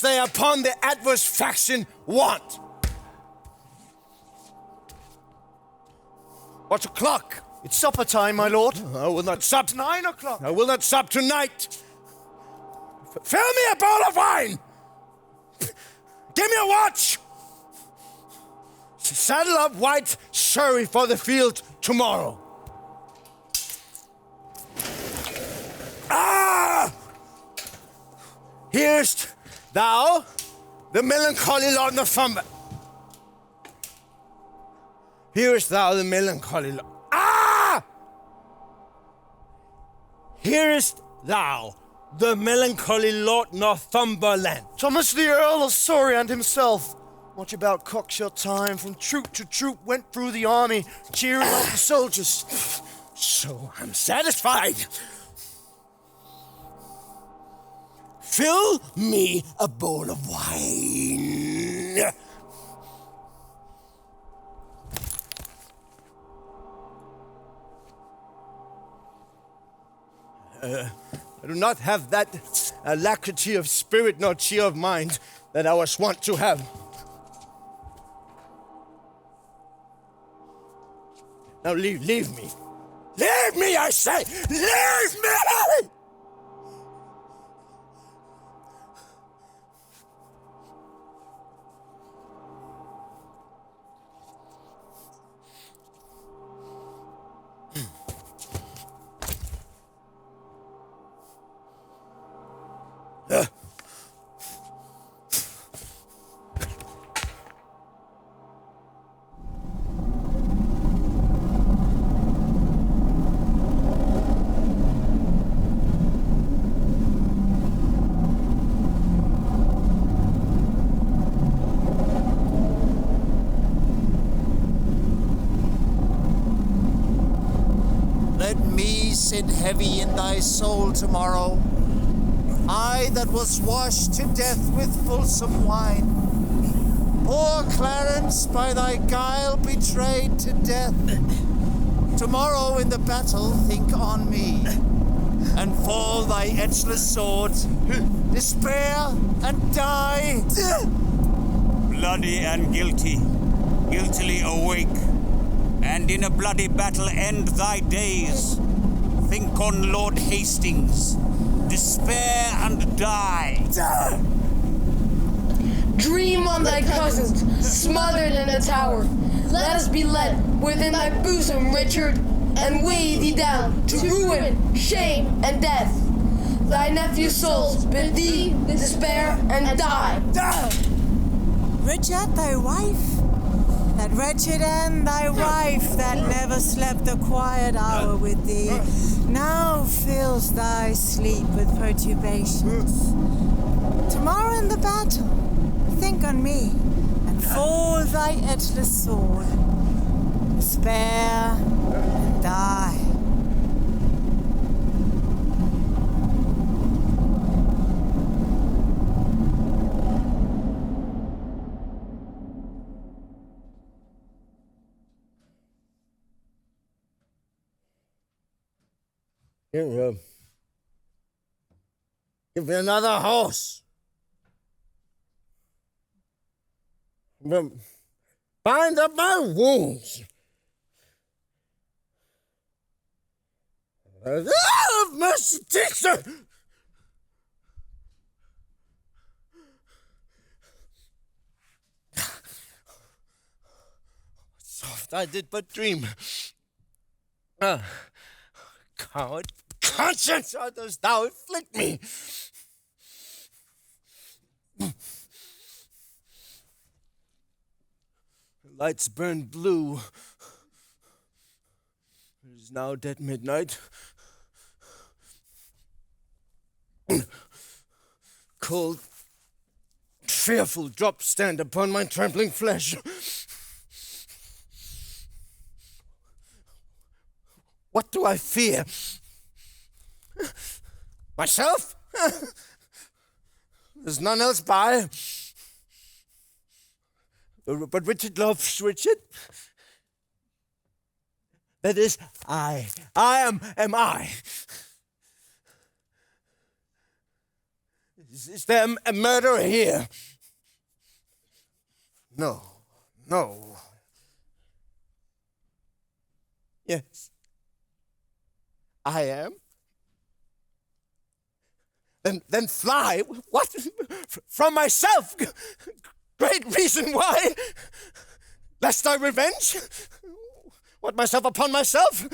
they upon the adverse faction want. What o'clock? It's supper time, my lord. I will not sup. 9 o'clock. I will not sup tonight. Fill me a bowl of wine. Give me a watch. Saddle up white Surrey for the field tomorrow. Hearest thou the melancholy Lord Northumberland? Hearest thou the melancholy Lord? Hearest thou the melancholy Lord Northumberland? Thomas the Earl of Surrey and himself, much about cockshot time, from troop to troop went through the army, cheering up the soldiers. So I'm satisfied. Fill me a bowl of wine. I do not have that alacrity of spirit nor cheer of mind that I was wont to have. Now leave me. Leave me, I say! Leave me! Let me sit heavy in thy soul tomorrow, I that was washed to death with fulsome wine. Poor Clarence, by thy guile betrayed to death. Tomorrow in the battle think on me, and fall thy edgeless sword, despair and die. Bloody and guilty, guiltily awake, and in a bloody battle end thy days. Think on Lord Hastings, despair and die. Dream on thy cousins, smothered in a tower. Let us be led within thy bosom, Richard, and weigh thee down to ruin, shame, and death. Thy nephew's souls bid thee despair and die. Richard, thy wife? That wretched Anne, thy wife, that never slept a quiet hour with thee, now fills thy sleep with perturbations. Tomorrow in the battle, think on me, and fall thy edgeless sword, despair and die. Give me another horse. Bind up my wounds. Oh, mercy, teacher! Soft, I did but dream. Coward conscience, how dost thou afflict me? The lights burn blue. It is now dead midnight. Cold, fearful drops stand upon my trembling flesh. What do I fear? Myself? There's none else by. But Richard loves Richard. That is, I. I am I. Is there a murderer here? No. Yes. I am. Then fly. What? From myself. Great reason why. Lest I revenge. What, myself upon myself?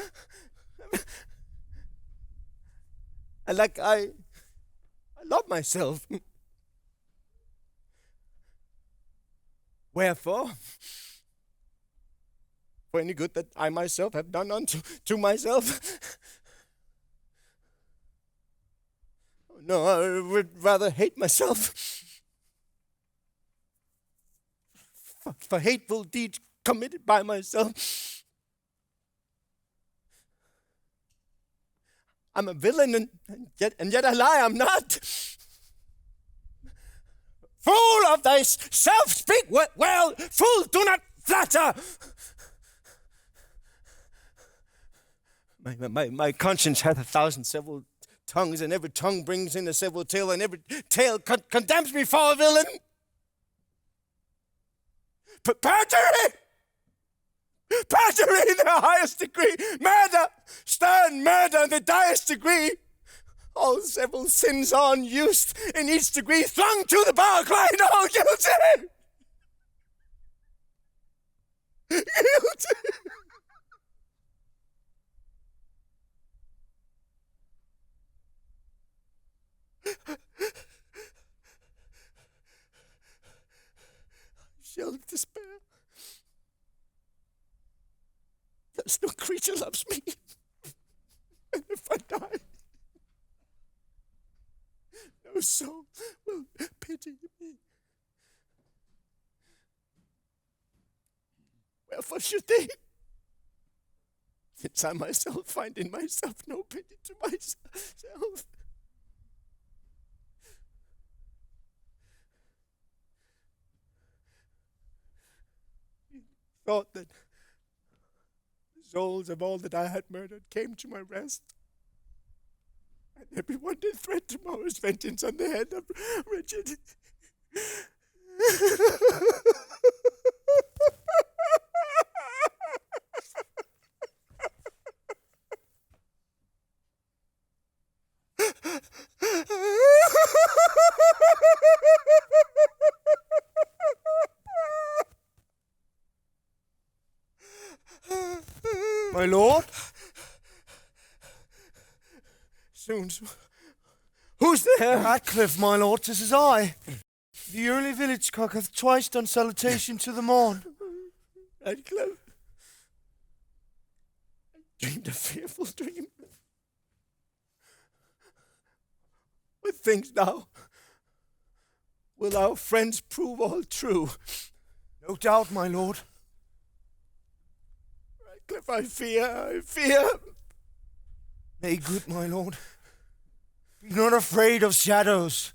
I love myself. Wherefore? For any good that I myself have done unto myself? No, I would rather hate myself. For hateful deeds committed by myself. I'm a villain, and yet I lie, I'm not. Fool of thyself, speak well. Fool, do not flatter. My conscience hath 1,000 several tongues, and every tongue brings in a several tale, and every tale condemns me for a villain. Perjury! Perjury in the highest degree. Murder, stern murder in the direst degree. All several sins are unused in each degree, flung to the bar, crying, all guilty! Guilty! Shell of despair. There's no creature loves me. And if I die, no soul will pity me. Wherefore should they? Since I myself find in myself no pity to myself. Thought that the souls of all that I had murdered came to my rest, and everyone did threat tomorrow's vengeance on the head of Richard. My lord? Soon. Who's there? Ratcliffe, my lord, 'tis as I. The early village cock hath twice done salutation to the morn. Ratcliffe. I dreamed a fearful dream. What thinkst thou? Will our friends prove all true? No doubt, my lord. Ratcliffe, I fear. Nay, good my lord. Be not afraid of shadows.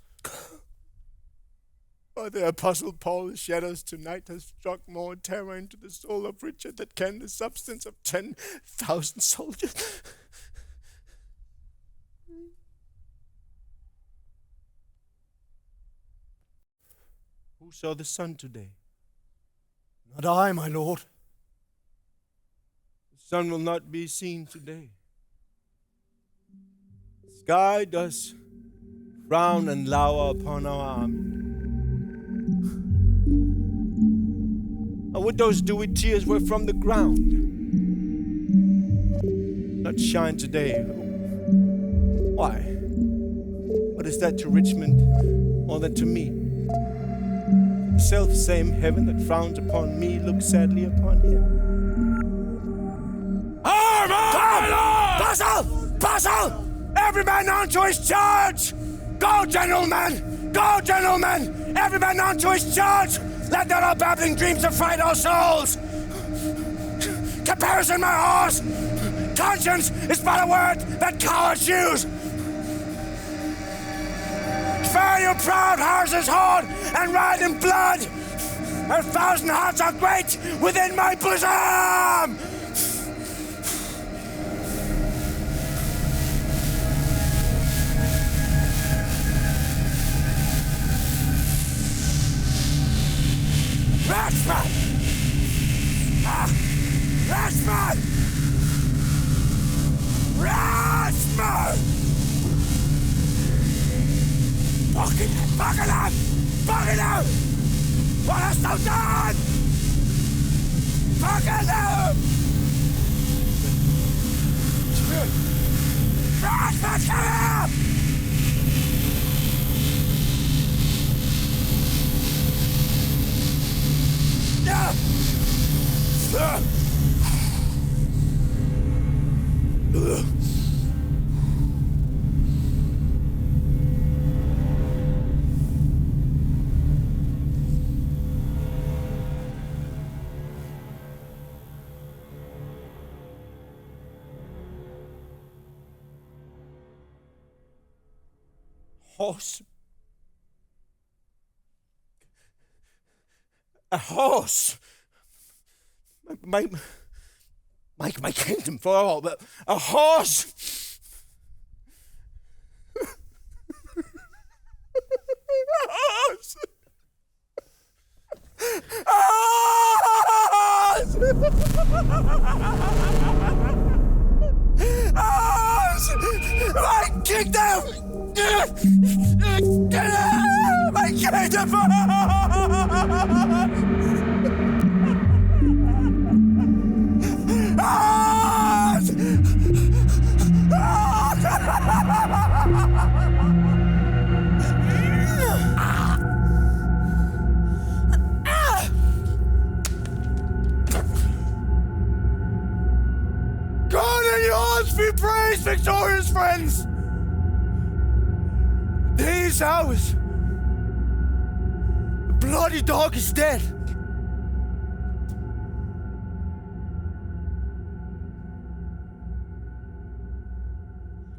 By the Apostle Paul, the shadows tonight has struck more terror into the soul of Richard than can the substance of 10,000 soldiers. Who saw the sun today? Not I, my lord. The sun will not be seen today. The sky does frown and lower upon our army. I would those dewy tears were from the ground. Not shine today. Why? What is that to Richmond more than to me? The self-same heaven that frowns upon me looks sadly upon him. Bustle! Every man onto his charge! Go, gentlemen! Go, gentlemen! Every man onto his charge! Let not our babbling dreams affright our souls! Comparison, my horse! Conscience is but a word that cowards use! Spur your proud horse's horn and ride in blood! 1,000 hearts are great within my bosom! Rashford! Rashford! Rashford! Bucket him! What hast thou done? Bucket him! Rashford, come here! Horse. A horse. My kingdom for all, but a horse. A horse. A horse. My kingdom! My kingdom! God and yours be praised, victorious friends! These hours, the bloody dog is dead.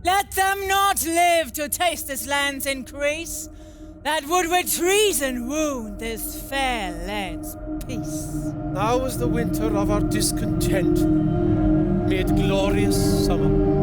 Let them not live to taste this land's increase, that would with treason wound this fair land's peace. Now is the winter of our discontent, made glorious summer.